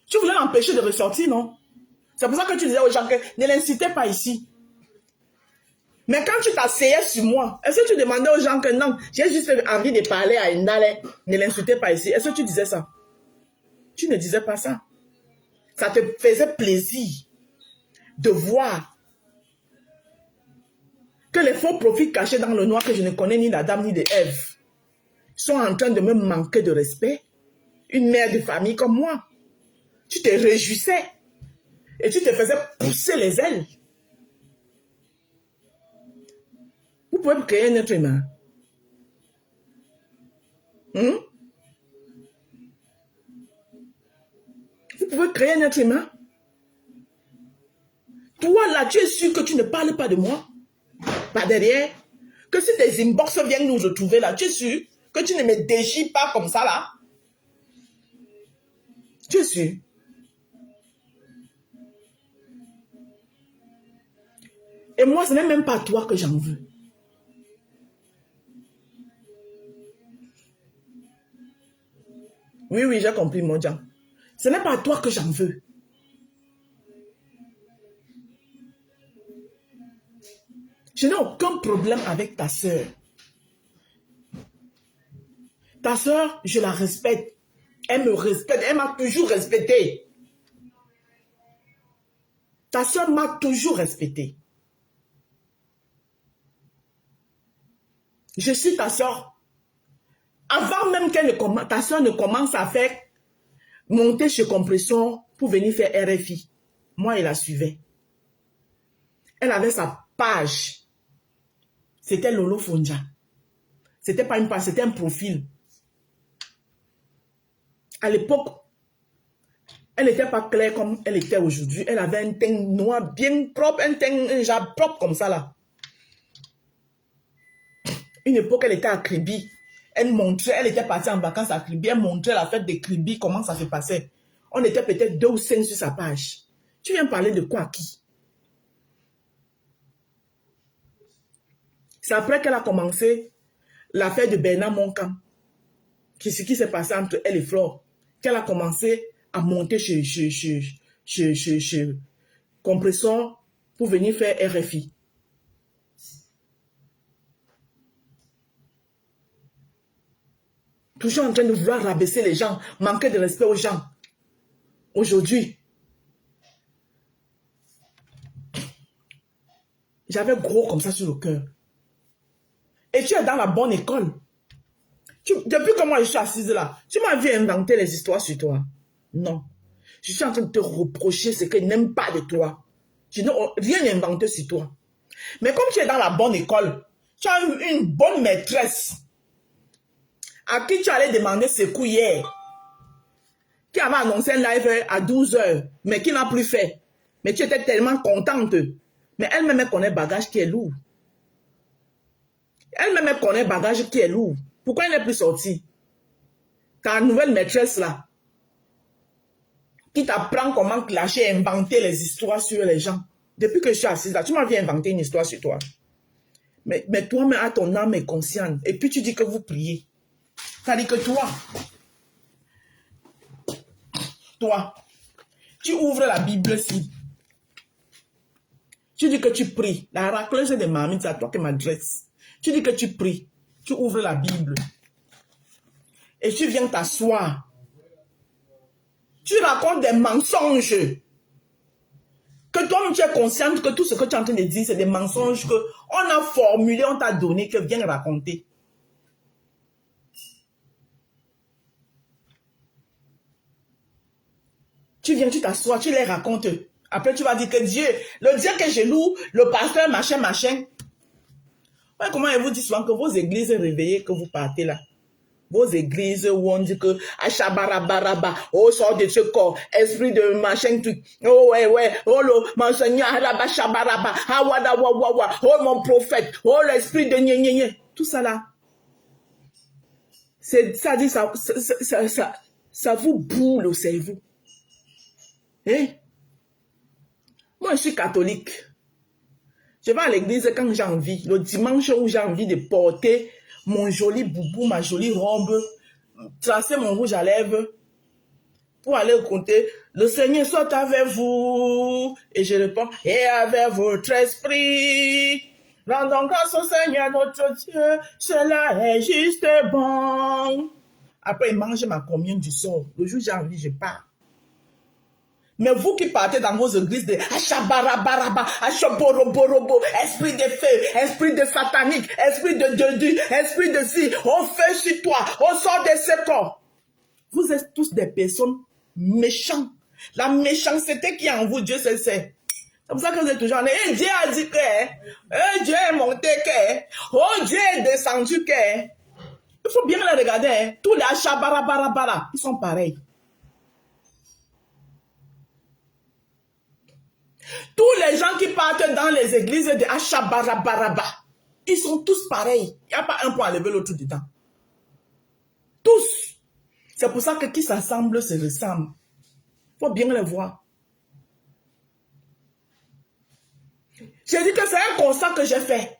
Tu voulais l'empêcher de ressortir, non? C'est pour ça que tu disais aux gens que ne l'incitez pas ici. Mais quand tu t'asseyais sur moi, est-ce que tu demandais aux gens que non, j'ai juste envie de parler à Indale, ne l'insultez pas ici? Est-ce que tu disais ça? Tu ne disais pas ça. Ça te faisait plaisir de voir que les faux profils cachés dans le noir que je ne connais ni d'Adam ni de Ève sont en train de me manquer de respect. Une mère de famille comme moi. Tu te réjouissais et tu te faisais pousser les ailes. Vous pouvez créer un être humain. Vous pouvez créer un être humain. Toi là, tu es sûr que tu ne parles pas de moi? Pas derrière. Que si tes inbox viennent nous retrouver là, tu es sûr que tu ne me déchires pas comme ça là? Tu es sûr? Et moi, ce n'est même pas toi que j'en veux. Oui, oui, j'ai compris, mon Jean. Ce n'est pas toi que j'en veux. Je n'ai aucun problème avec ta soeur. Ta soeur, je la respecte. Elle me respecte. Elle m'a toujours respecté. Ta soeur m'a toujours respecté. Je suis ta soeur. Avant même ta soeur ne commence à faire monter chez Compression pour venir faire RFI. Moi, elle la suivait. Elle avait sa page. C'était Lolo Fonja. C'était pas une page, c'était un profil. À l'époque, elle n'était pas claire comme elle était aujourd'hui. Elle avait un teint noir bien propre, un genre propre comme ça là. Une époque, elle était à Kribi. Elle montrait, elle était partie en vacances à Kribi. Elle montrait la fête de Kribi, comment ça se passait. On était peut-être 2 ou 5 sur sa page. Tu viens parler de quoi à qui? C'est après qu'elle a commencé l'affaire de Bernard Moncam, ce qui s'est passé entre elle et Flore, qu'elle a commencé à monter chez Compressor pour venir faire RFI. Toujours en train de vouloir rabaisser les gens, manquer de respect aux gens. Aujourd'hui, j'avais gros comme ça sur le cœur. Et tu es dans la bonne école. Depuis que moi je suis assise là, tu m'as vu inventer les histoires sur toi. Non. Je suis en train de te reprocher ce que je n'aime pas de toi. Je n'ai rien inventé sur toi. Mais comme tu es dans la bonne école, tu as eu une bonne maîtresse à qui tu allais demander secours hier, qui avait annoncé un live à 12 heures, mais qui n'a plus fait. Mais tu étais tellement contente. Mais elle-même connaît bagage qui est lourd. Elle-même connaît bagage qui est lourd. Pourquoi elle n'est plus sortie? Ta nouvelle maîtresse là, qui t'apprend comment clasher, inventer les histoires sur les gens. Depuis que je suis assise là, tu m'as vu inventer une histoire sur toi. Mais toi-même, à ton âme est consciente. Et puis tu dis que vous priez. C'est-à-dire que toi, tu ouvres la Bible ici. Tu dis que tu pries. La racleuse de mamie, c'est à toi qui m'adresse. Tu dis que tu pries. Tu ouvres la Bible. Et tu viens t'asseoir. Tu racontes des mensonges. Que toi-même tu es consciente que tout ce que tu es en train de dire, c'est des mensonges qu'on a formulés, on t'a donné, que viens raconter. Tu viens, tu t'assois, tu les racontes. Après, tu vas dire que Dieu, le Dieu que je loue, le pasteur, machin, machin. Ouais, comment il vous dit souvent que vos églises réveillées, que vous partez là. Vos églises où on dit que Achabarabaraba, oh sort de ce corps, esprit de machin truc, oh ouais, oh le menseigneur, Shabaraba, Awada wawa, oh mon prophète, oh l'esprit de nye. Tout ça là, ça dit ça vous boule au cerveau. Hein? Moi je suis catholique. Je vais à l'église quand j'ai envie, le dimanche où j'ai envie de porter mon joli boubou, ma jolie robe, tracer mon rouge à lèvres pour aller compter. Le Seigneur soit avec vous. Et je réponds, et avec votre esprit. Rendons grâce au Seigneur notre Dieu, cela est juste bon. Après, il mange ma communion du sort. Le jour où j'ai envie, je pars. Mais vous qui partez dans vos églises de Achabarabaraba, Achaborobo, esprit de feu, esprit de satanique, esprit de Dieu, esprit de si, on fait sur toi, on sort de ce corps. Vous êtes tous des personnes méchantes. La méchanceté qui est en vous, Dieu sait. C'est pour ça que vous êtes toujours en train. Dieu a dit que, Dieu est monté que, oh Dieu est descendu que. Il faut bien les regarder. Tous les Achabarabarabara, ils sont pareils. Tous les gens qui partent dans les églises de Achabarabaraba, ils sont tous pareils. Il n'y a pas un pour enlever l'autre dedans. Tous. C'est pour ça que qui s'assemble se ressemble. Il faut bien les voir. J'ai dit que c'est un constat que j'ai fait.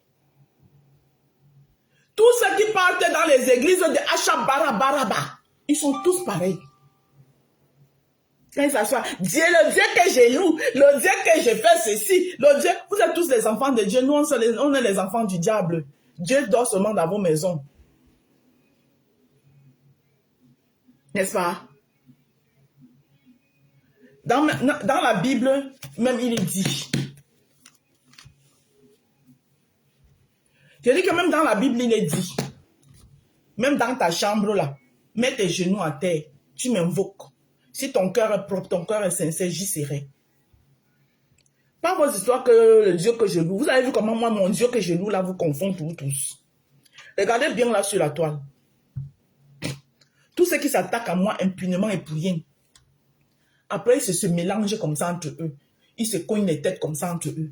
Tous ceux qui partent dans les églises de Achabarabaraba, ils sont tous pareils. Quand ils s'assoient, Dieu, le Dieu que j'ai loué, le Dieu que j'ai fait ceci, le Dieu, vous êtes tous les enfants de Dieu, nous on est les enfants du diable. Dieu dort seulement dans vos maisons. N'est-ce pas? Dans la Bible, même il est dit. Je dis que même dans la Bible, il est dit. Même dans ta chambre là, mets tes genoux à terre, tu m'invoques. Si ton cœur est propre, ton cœur est sincère, j'y serai. Pas vos histoires que le Dieu que je loue. Vous avez vu comment moi, mon Dieu que je loue là, vous confond tous. Regardez bien là sur la toile. Tous ceux qui s'attaquent à moi impunément et pour rien. Après, ils se mélangent comme ça entre eux. Ils se cognent les têtes comme ça entre eux.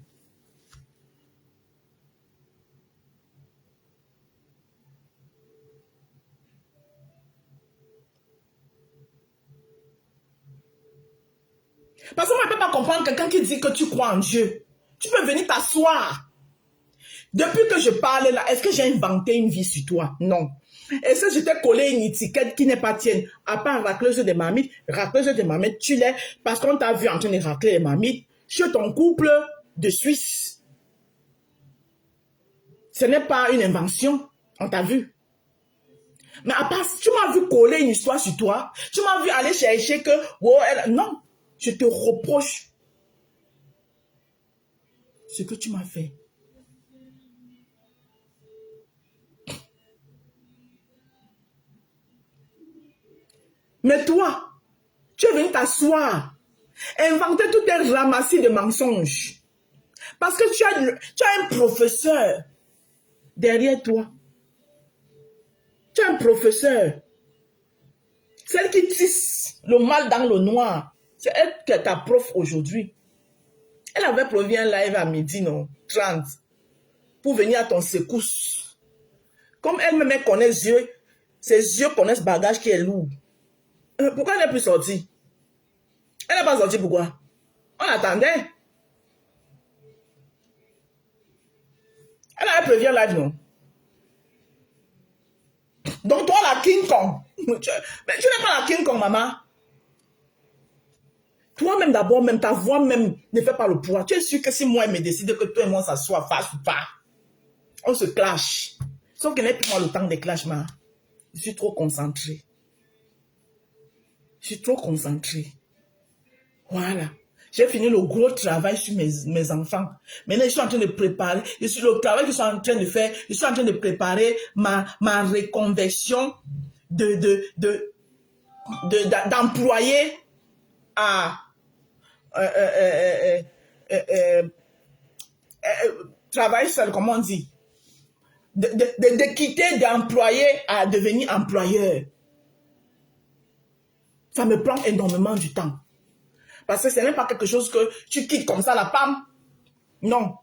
comprendre quelqu'un qui dit que tu crois en Dieu. Tu peux venir t'asseoir. Depuis que je parle là, est-ce que j'ai inventé une vie sur toi? Non. Est-ce que je t'ai collé une étiquette qui n'est pas tienne? À part racleuse de marmite, tu l'es parce qu'on t'a vu en train de racler les marmites chez ton couple de Suisse. Ce n'est pas une invention, on t'a vu. Mais à part, tu m'as vu coller une histoire sur toi, tu m'as vu aller chercher que, oh, non, je te reproche ce que tu m'as fait. Mais toi, tu es venu t'asseoir, inventer tout un ramassis de mensonges. Parce que tu as un professeur derrière toi. Tu as un professeur. Celle qui tisse le mal dans le noir. C'est elle qui est ta prof aujourd'hui. Elle avait prévu un live à midi, non? 30. Pour venir à ton secousse. Comme elle-même connaît ses yeux connaissent bagage qui est lourd. Pourquoi elle n'est plus sortie? Elle n'est pas sortie, pourquoi? On attendait. Elle avait prévu un live, non? Donc toi, la King Kong. Mais tu n'es pas la King Kong, maman. Toi-même d'abord, même ta voix même ne fait pas le poids. Tu es sûr que si moi, elle me décide que toi et moi, ça soit face ou pas, on se clash. Sauf qu'elle n'est plus le temps des clashs, ma. Je suis trop concentré. Je suis trop concentré. Voilà. J'ai fini le gros travail sur mes enfants. Maintenant, je suis en train de préparer. Le travail que je suis en train de faire, je suis en train de préparer ma reconversion d'employé à travail seul, comment on dit? De quitter d'employé à devenir employeur. Ça me prend énormément du temps. Parce que ce n'est pas quelque chose que tu quittes comme ça la pam. Non.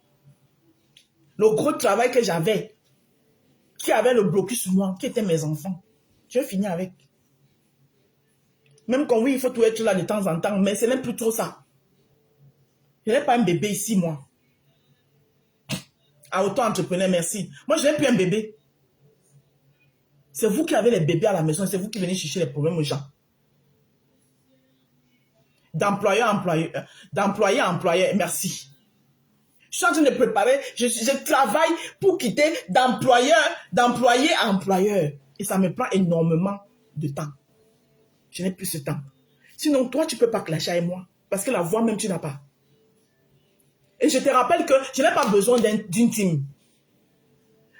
Le gros travail que j'avais, qui avait le blocus sur moi, qui étaient mes enfants, je finis avec. Même quand oui, il faut tout être là de temps en temps, mais ce n'est plus trop ça. Je n'ai pas un bébé ici, moi. À auto-entrepreneur, merci. Moi, je n'ai plus un bébé. C'est vous qui avez les bébés à la maison, c'est vous qui venez chercher les problèmes aux gens. D'employé à employeur, merci. Je suis en train de préparer, je travaille pour quitter d'employé à employeur. Et ça me prend énormément de temps. Je n'ai plus ce temps. Sinon, toi, tu ne peux pas clasher avec moi. Parce que la voix même, tu n'as pas. Et je te rappelle que je n'ai pas besoin d'une team.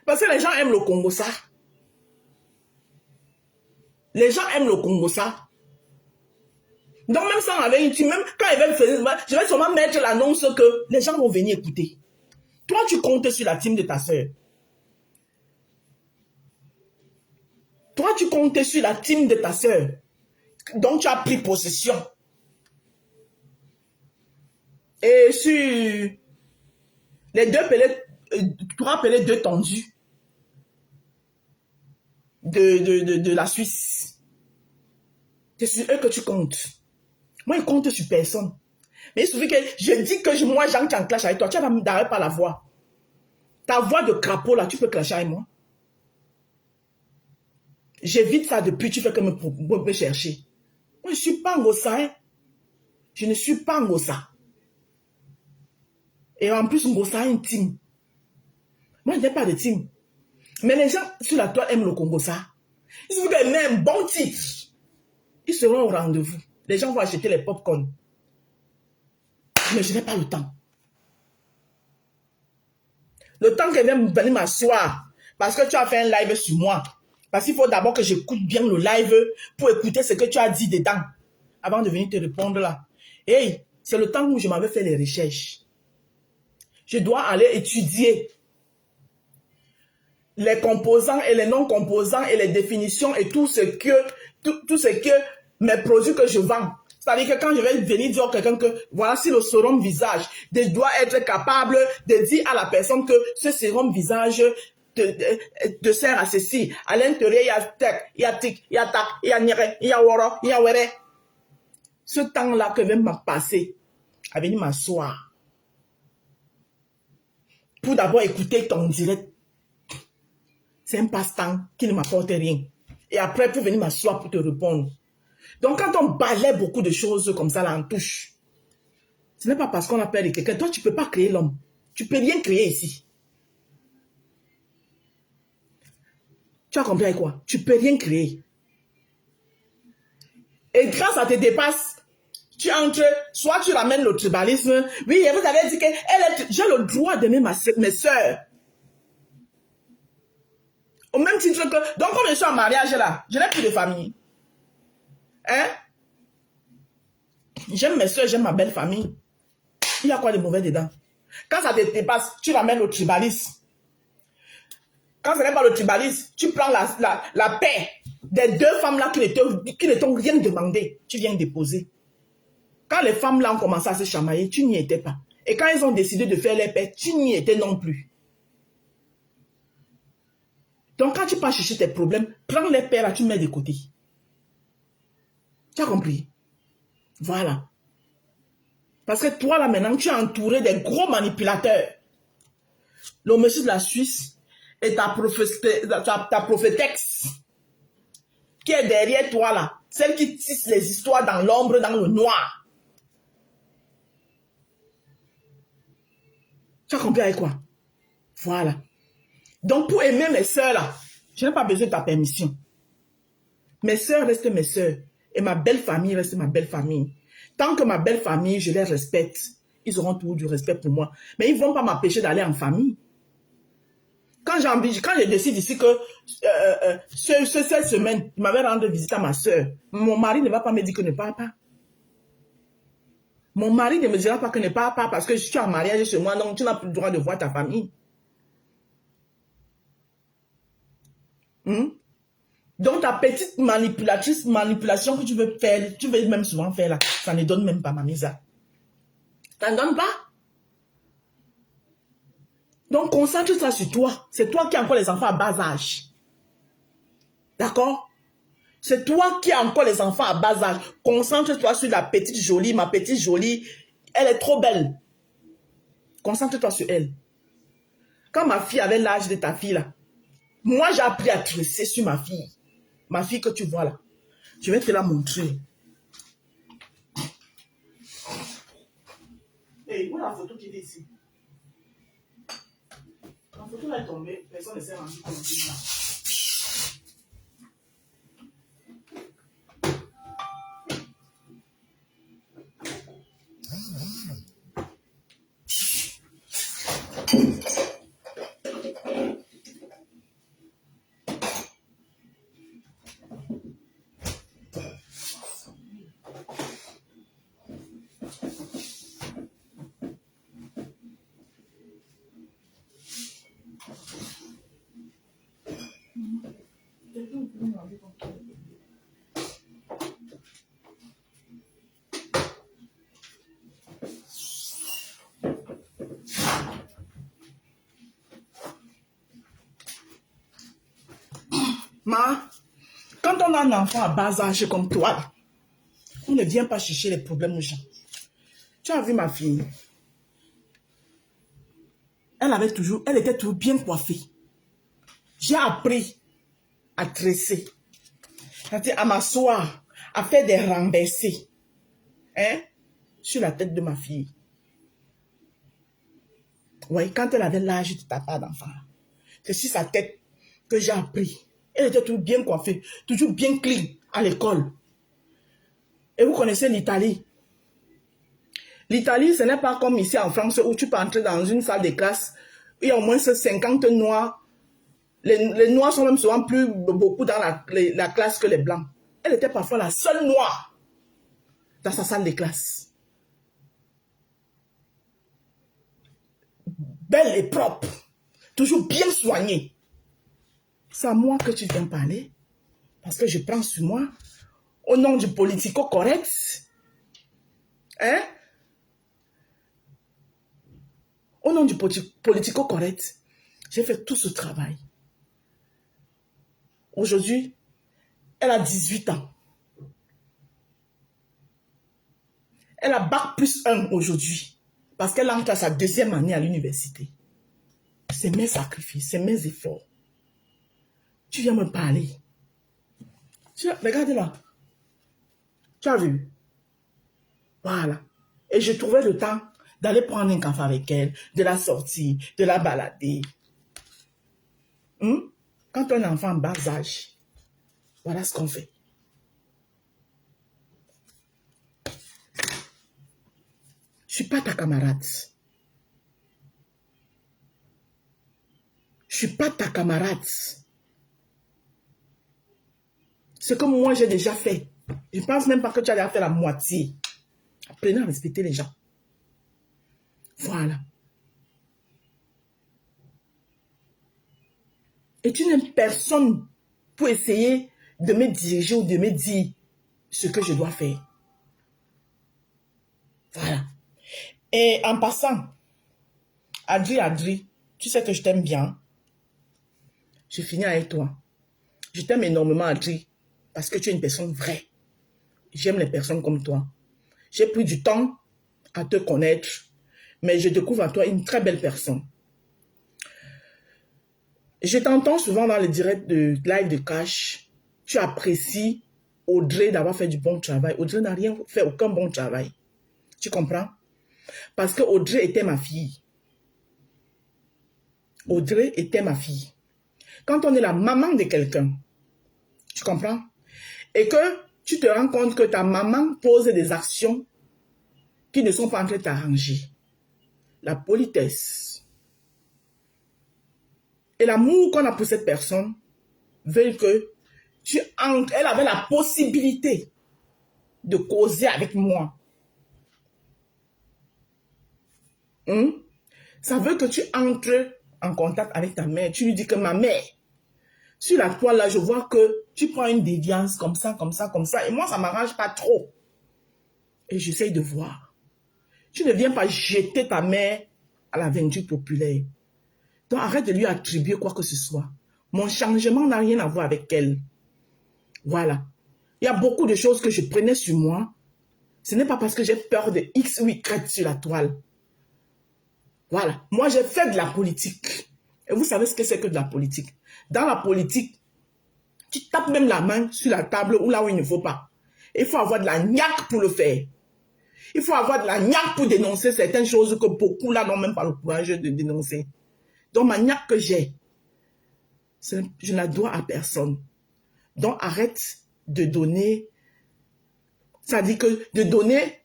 Parce que les gens aiment le Congo ça. Les gens aiment le Congo ça. Donc même sans avec une team, même quand ils veulent faire, je vais seulement mettre l'annonce que les gens vont venir écouter. Toi, tu comptes sur la team de ta soeur. Toi, tu comptes sur la team de ta soeur. Donc, tu as pris possession. Et sur les trois pelés deux tendus de la Suisse, c'est sur eux que tu comptes. Moi, je compte sur personne. Mais il suffit que je dis que moi, j'entre en clash avec toi. Tu n'arrêtes pas la voix. Ta voix de crapaud, là, tu peux clasher avec moi. J'évite ça depuis, tu fais que me chercher. Moi, je ne suis pas Ngossa. Hein? Je ne suis pas Ngossa. Et en plus, Ngossa a une team. Moi, je n'ai pas de team. Mais les gens sur la toile aiment le Congo, ça. Il suffit qu'ils mettent un bon titre. Ils seront au rendez-vous. Les gens vont acheter les pop-corn. Mais je n'ai pas le temps. Le temps qu'elle vient venir m'asseoir, parce que tu as fait un live sur moi. Parce qu'il faut d'abord que j'écoute bien le live pour écouter ce que tu as dit dedans. Avant de venir te répondre là. Hey, c'est le temps où je m'avais fait les recherches. Je dois aller étudier les composants et les non-composants et les définitions et tout ce que mes produits que je vends. C'est-à-dire que quand je vais venir dire à quelqu'un que voici le sérum visage, je dois être capable de dire à la personne que ce sérum visage te sert à ceci. À l'intérieur, il y a tech, il y a tic, il y a tac, il y a nire, il y a woro, il y a were. Ce temps-là que je vais me passer à venir m'asseoir pour d'abord écouter ton direct. C'est un passe-temps qui ne m'apporte rien. Et après, pour venir m'asseoir pour te répondre. Donc, quand on balaie beaucoup de choses comme ça, là, en touche, ce n'est pas parce qu'on a peur de quelqu'un. Toi, tu ne peux pas créer l'homme. Tu ne peux rien créer ici. Tu as compris avec quoi? Tu ne peux rien créer. Et grâce à tes dépasses, tu entres, soit tu ramènes le tribalisme. Oui, vous avez dit que j'ai le droit d'aimer mes soeurs. Au même titre que... Donc, comme je suis en mariage là, je n'ai plus de famille. Hein? J'aime mes soeurs, j'aime ma belle famille. Il y a quoi de mauvais dedans? Quand ça te dépasse, tu ramènes le tribalisme. Quand ce n'est pas le tribalisme, tu prends la paix des deux femmes-là qui ne t'ont rien demandé. Tu viens déposer. Quand les femmes-là ont commencé à se chamailler, tu n'y étais pas. Et quand elles ont décidé de faire les paix, tu n'y étais non plus. Donc, quand tu pars chercher tes problèmes, prends les paix là, tu mets de côté. Tu as compris? Voilà. Parce que toi, là, maintenant, tu es entouré des gros manipulateurs. Le monsieur de la Suisse et ta prophétesse qui est derrière toi, là. Celle qui tisse les histoires dans l'ombre, dans le noir. Tu as compris avec quoi? Voilà. Donc, pour aimer mes soeurs, là, je n'ai pas besoin de ta permission. Mes soeurs restent mes soeurs. Et ma belle famille reste ma belle famille. Tant que ma belle famille, je les respecte, ils auront toujours du respect pour moi. Mais ils ne vont pas m'empêcher d'aller en famille. Quand je décide ici que cette semaine, je m'avais rendu visite à ma soeur, mon mari ne va pas me dire que ne parle pas. Mon mari ne me dira pas que ne parle pas parce que je suis en mariage chez moi, donc tu n'as plus le droit de voir ta famille. Donc ta petite manipulation que tu veux faire, tu veux même souvent faire là, ça ne donne même pas ma mise. Ça ne donne pas. Donc concentre-toi sur toi. C'est toi qui as encore les enfants à bas âge. D'accord? C'est toi qui as encore les enfants à bas âge. Concentre-toi sur la petite jolie, ma petite jolie. Elle est trop belle. Concentre-toi sur elle. Quand ma fille avait l'âge de ta fille là, moi j'ai appris à tresser sur ma fille. Ma fille que tu vois là. Je vais te la montrer. Hey, où est la photo qui est ici? La photo là est tombée. Personne ne s'est rendu compte là. Quand on a un enfant à bas âge comme toi, on ne vient pas chercher les problèmes aux gens. Tu as vu ma fille? Elle était toujours bien coiffée. J'ai appris à tresser, c'est-à-dire à m'asseoir, à faire des renversés, hein, sur la tête de ma fille. Oui, quand elle avait l'âge de ta part d'enfant, c'est sur sa tête que j'ai appris. Elle était toujours bien coiffée, toujours bien clean à l'école. Et vous connaissez l'Italie. L'Italie, ce n'est pas comme ici en France où tu peux entrer dans une salle de classe, où il y a au moins 50 noirs. Les noirs sont même souvent plus beaucoup dans la classe que les blancs. Elle était parfois la seule noire dans sa salle de classe. Belle et propre, toujours bien soignée. C'est à moi que tu viens parler, parce que je prends sur moi, au nom du politico-correct, hein? Au nom du politico-correct, j'ai fait tout ce travail. Aujourd'hui, elle a 18 ans. Elle a bac+1 aujourd'hui. Parce qu'elle entre à sa 2e année à l'université. C'est mes sacrifices, c'est mes efforts. Tu viens me parler. Regarde là. Tu as vu? Voilà. Et je trouvais le temps d'aller prendre un café avec elle, de la sortir, de la balader. Quand on est enfant en bas âge, voilà ce qu'on fait. Je ne suis pas ta camarade. Je ne suis pas ta camarade. Ce que moi j'ai déjà fait, je ne pense même pas que tu allais faire la moitié. Apprenez à respecter les gens. Voilà. Et tu n'es personne pour essayer de me diriger ou de me dire ce que je dois faire. Voilà. Et en passant, Adri, tu sais que je t'aime bien. Je finis avec toi. Je t'aime énormément, Adri, parce que tu es une personne vraie. J'aime les personnes comme toi. J'ai pris du temps à te connaître, mais je découvre en toi une très belle personne. Je t'entends souvent dans les directs de live de Cash. Tu apprécies Audrey d'avoir fait du bon travail. Audrey n'a rien fait, aucun bon travail. Tu comprends? Parce que Audrey était ma fille. Audrey était ma fille. Quand on est la maman de quelqu'un, tu comprends? Et que tu te rends compte que ta maman pose des actions qui ne sont pas en train de t'arranger. La politesse et l'amour qu'on a pour cette personne veut que tu entres. Elle avait la possibilité de causer avec moi. Ça veut que tu entres en contact avec ta mère. Tu lui dis que ma mère, sur la toile là, je vois que tu prends une déviance comme ça, comme ça, comme ça. Et moi, ça ne m'arrange pas trop. Et j'essaye de voir. Tu ne viens pas jeter ta mère à la vindicte populaire. Donc arrête de lui attribuer quoi que ce soit. Mon changement n'a rien à voir avec elle. Voilà. Il y a beaucoup de choses que je prenais sur moi. Ce n'est pas parce que j'ai peur de X ou Y sur la toile. Voilà. Moi, j'ai fait de la politique. Et vous savez ce que c'est que de la politique. Dans la politique, tu tapes même la main sur la table ou là où il ne faut pas. Il faut avoir de la niaque pour le faire. Il faut avoir de la niaque pour dénoncer certaines choses que beaucoup là n'ont même pas le courage de dénoncer. Donc, ma niaque que j'ai, je ne la dois à personne. Donc, arrête de donner, ça dit que de donner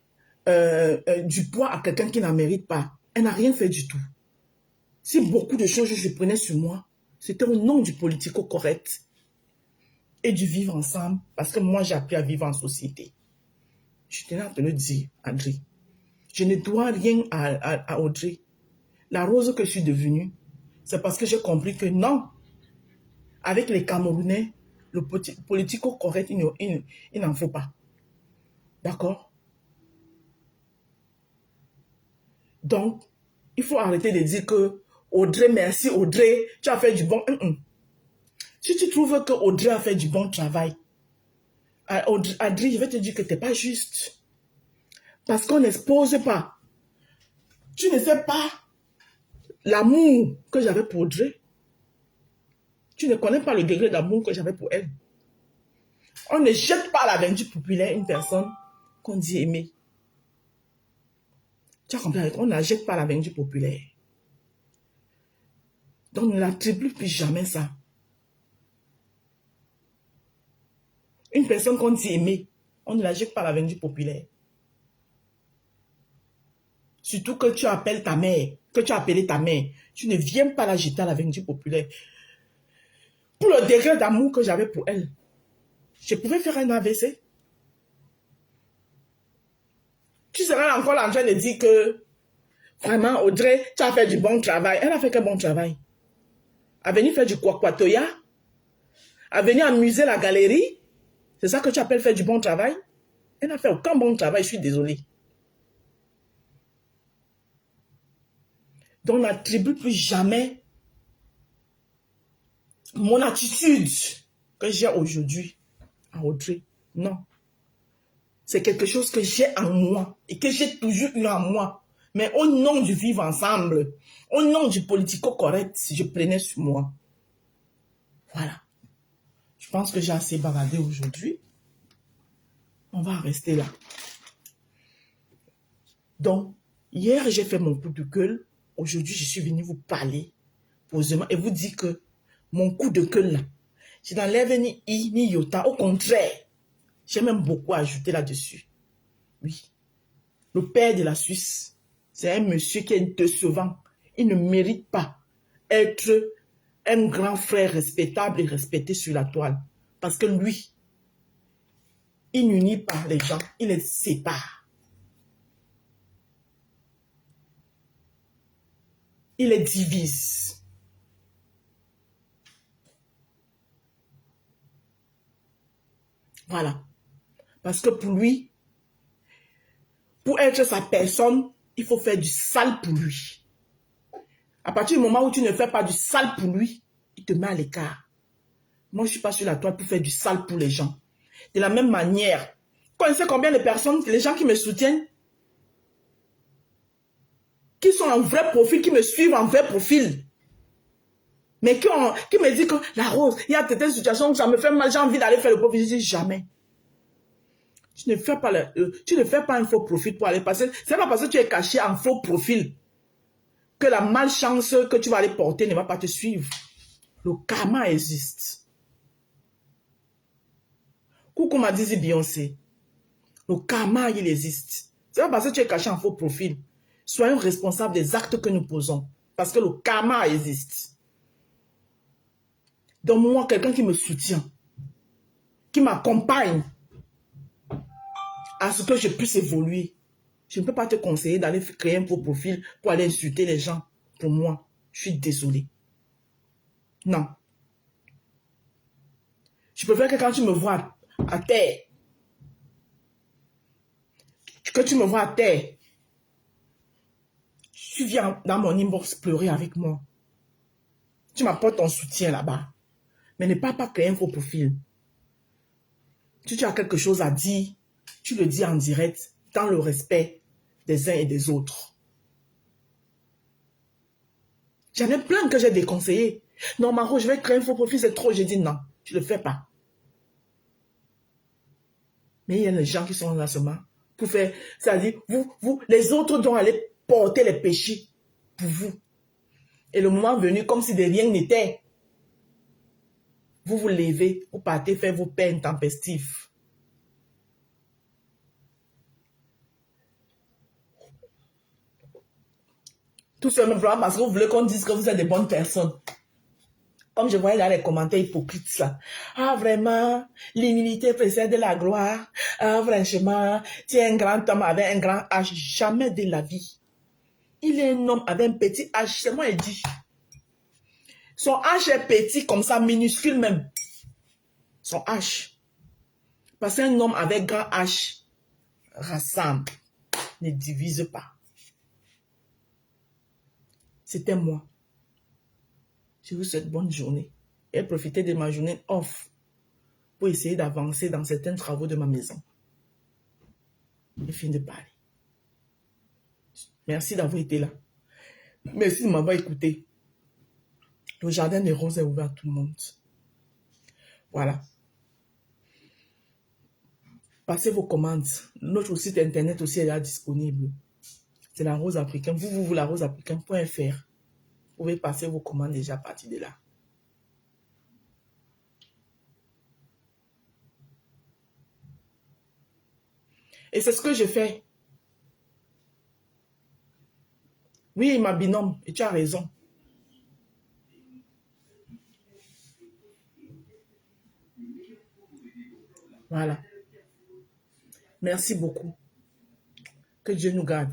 du poids à quelqu'un qui n'en mérite pas. Elle n'a rien fait du tout. Si beaucoup de choses je prenais sur moi, c'était au nom du politico-correct et du vivre ensemble, parce que moi, j'ai appris à vivre en société. Je tenais à te le dire, Adri. Je ne dois rien à Audrey. La rose que je suis devenue, c'est parce que j'ai compris que non, avec les Camerounais, le politico-correct, il n'en faut pas. D'accord? Donc, il faut arrêter de dire que Audrey, merci Audrey, tu as fait du bon. Si tu trouves que Audrey a fait du bon travail, Adri, je vais te dire que tu n'es pas juste. Parce qu'on n'expose pas. Tu ne sais pas l'amour que j'avais pour Audrey. Tu ne connais pas le degré d'amour que j'avais pour elle. On ne jette pas à la vindicte populaire une personne qu'on dit aimer. Tu as compris? On ne jette pas à la vindicte populaire. Donc ne l'attribue plus jamais ça. Une personne qu'on dit aimer, on ne la jette pas à la vindicte populaire. Surtout que tu appelles ta mère, que tu as appelé ta mère, tu ne viens pas la jeter à la vindicte populaire. Pour le degré d'amour que j'avais pour elle, je pouvais faire un AVC. Tu seras encore en train de dire que vraiment, Audrey, tu as fait du bon travail. Elle a fait quel bon travail? À venir faire du kwatoya? À venir amuser la galerie? C'est ça que tu appelles faire du bon travail? Elle n'a fait aucun bon travail, je suis désolée. Donc, n'attribue plus jamais mon attitude que j'ai aujourd'hui à Audrey. Non. C'est quelque chose que j'ai en moi et que j'ai toujours eu en moi. Mais au nom du vivre ensemble, au nom du politico-correct, je prenais sur moi. Voilà. Je pense que j'ai assez bavardé aujourd'hui. On va rester là. Donc, hier, j'ai fait mon coup de gueule. Aujourd'hui, je suis venue vous parler posément et vous dire que mon coup de gueule là, je n'enlève ni i ni iota. Au contraire, j'ai même beaucoup ajouté là-dessus. Oui. Le père de la Suisse, c'est un monsieur qui est décevant. Il ne mérite pas être un grand frère respectable et respecté sur la toile. Parce que lui, il n'unit pas les gens, il les sépare. Il les divise. Voilà. Parce que pour lui, pour être sa personne, il faut faire du sale pour lui. À partir du moment où tu ne fais pas du sale pour lui, il te met à l'écart. Moi, je ne suis pas sur la toile pour faire du sale pour les gens. De la même manière, vous connaissez combien de personnes, les gens qui me soutiennent, qui sont en vrai profil, qui me suivent en vrai profil, mais qui me disent que la Rose, il y a certaines situations où ça me fait mal, j'ai envie d'aller faire le profil. Je dis jamais. Tu ne fais pas un faux profil pour aller passer. C'est pas parce que tu es caché en faux profil que la malchance que tu vas aller porter ne va pas te suivre. Le karma existe. Coucou m'a dit Beyoncé. Le karma, il existe. C'est pas parce que tu es caché en faux profil. Soyons responsables des actes que nous posons. Parce que le karma existe. Donne-moi quelqu'un qui me soutient, qui m'accompagne à ce que je puisse évoluer. Je ne peux pas te conseiller d'aller créer un faux profil pour aller insulter les gens. Pour moi, je suis désolée. Non. Je préfère que quand tu me vois à terre, que tu me vois à terre, tu viens dans mon inbox pleurer avec moi. Tu m'apportes ton soutien là-bas. Mais ne pas créer un faux profil. Si tu as quelque chose à dire, tu le dis en direct, dans le respect des uns et des autres. J'en ai plein que j'ai déconseillé. Non, Maro, je vais créer un faux profil, c'est trop. J'ai dit non, tu ne le fais pas. Mais il y a des gens qui sont là seulement pour faire, c'est-à-dire, vous, les autres doivent aller porter les péchés pour vous. Et le moment venu, comme si de rien n'était, vous vous levez, vous partez faire vos peines intempestives. Tout simplement parce que vous voulez qu'on dise que vous êtes des bonnes personnes. Comme je voyais dans les commentaires hypocrites, ça. Ah, vraiment, l'humilité précède la gloire. Ah, franchement, tu es un grand homme avec un grand H. Jamais de la vie. Il est un homme avec un petit H. C'est moi, il dit. Son H est petit comme ça, minuscule même. Son H. Parce qu'un homme avec grand H rassemble, ne divise pas. C'était moi. Je vous souhaite bonne journée. Et profitez de ma journée off pour essayer d'avancer dans certains travaux de ma maison. Je finis de parler. Merci d'avoir été là. Merci de m'avoir écouté. Le jardin des roses est ouvert à tout le monde. Voilà. Passez vos commandes. Notre site internet aussi est là disponible. C'est la rose africaine. Vous, la rose africaine.fr. Vous pouvez passer vos commandes déjà à partir de là. Et c'est ce que je fais. Oui, ma binôme, et tu as raison. Voilà. Merci beaucoup. Que Dieu nous garde.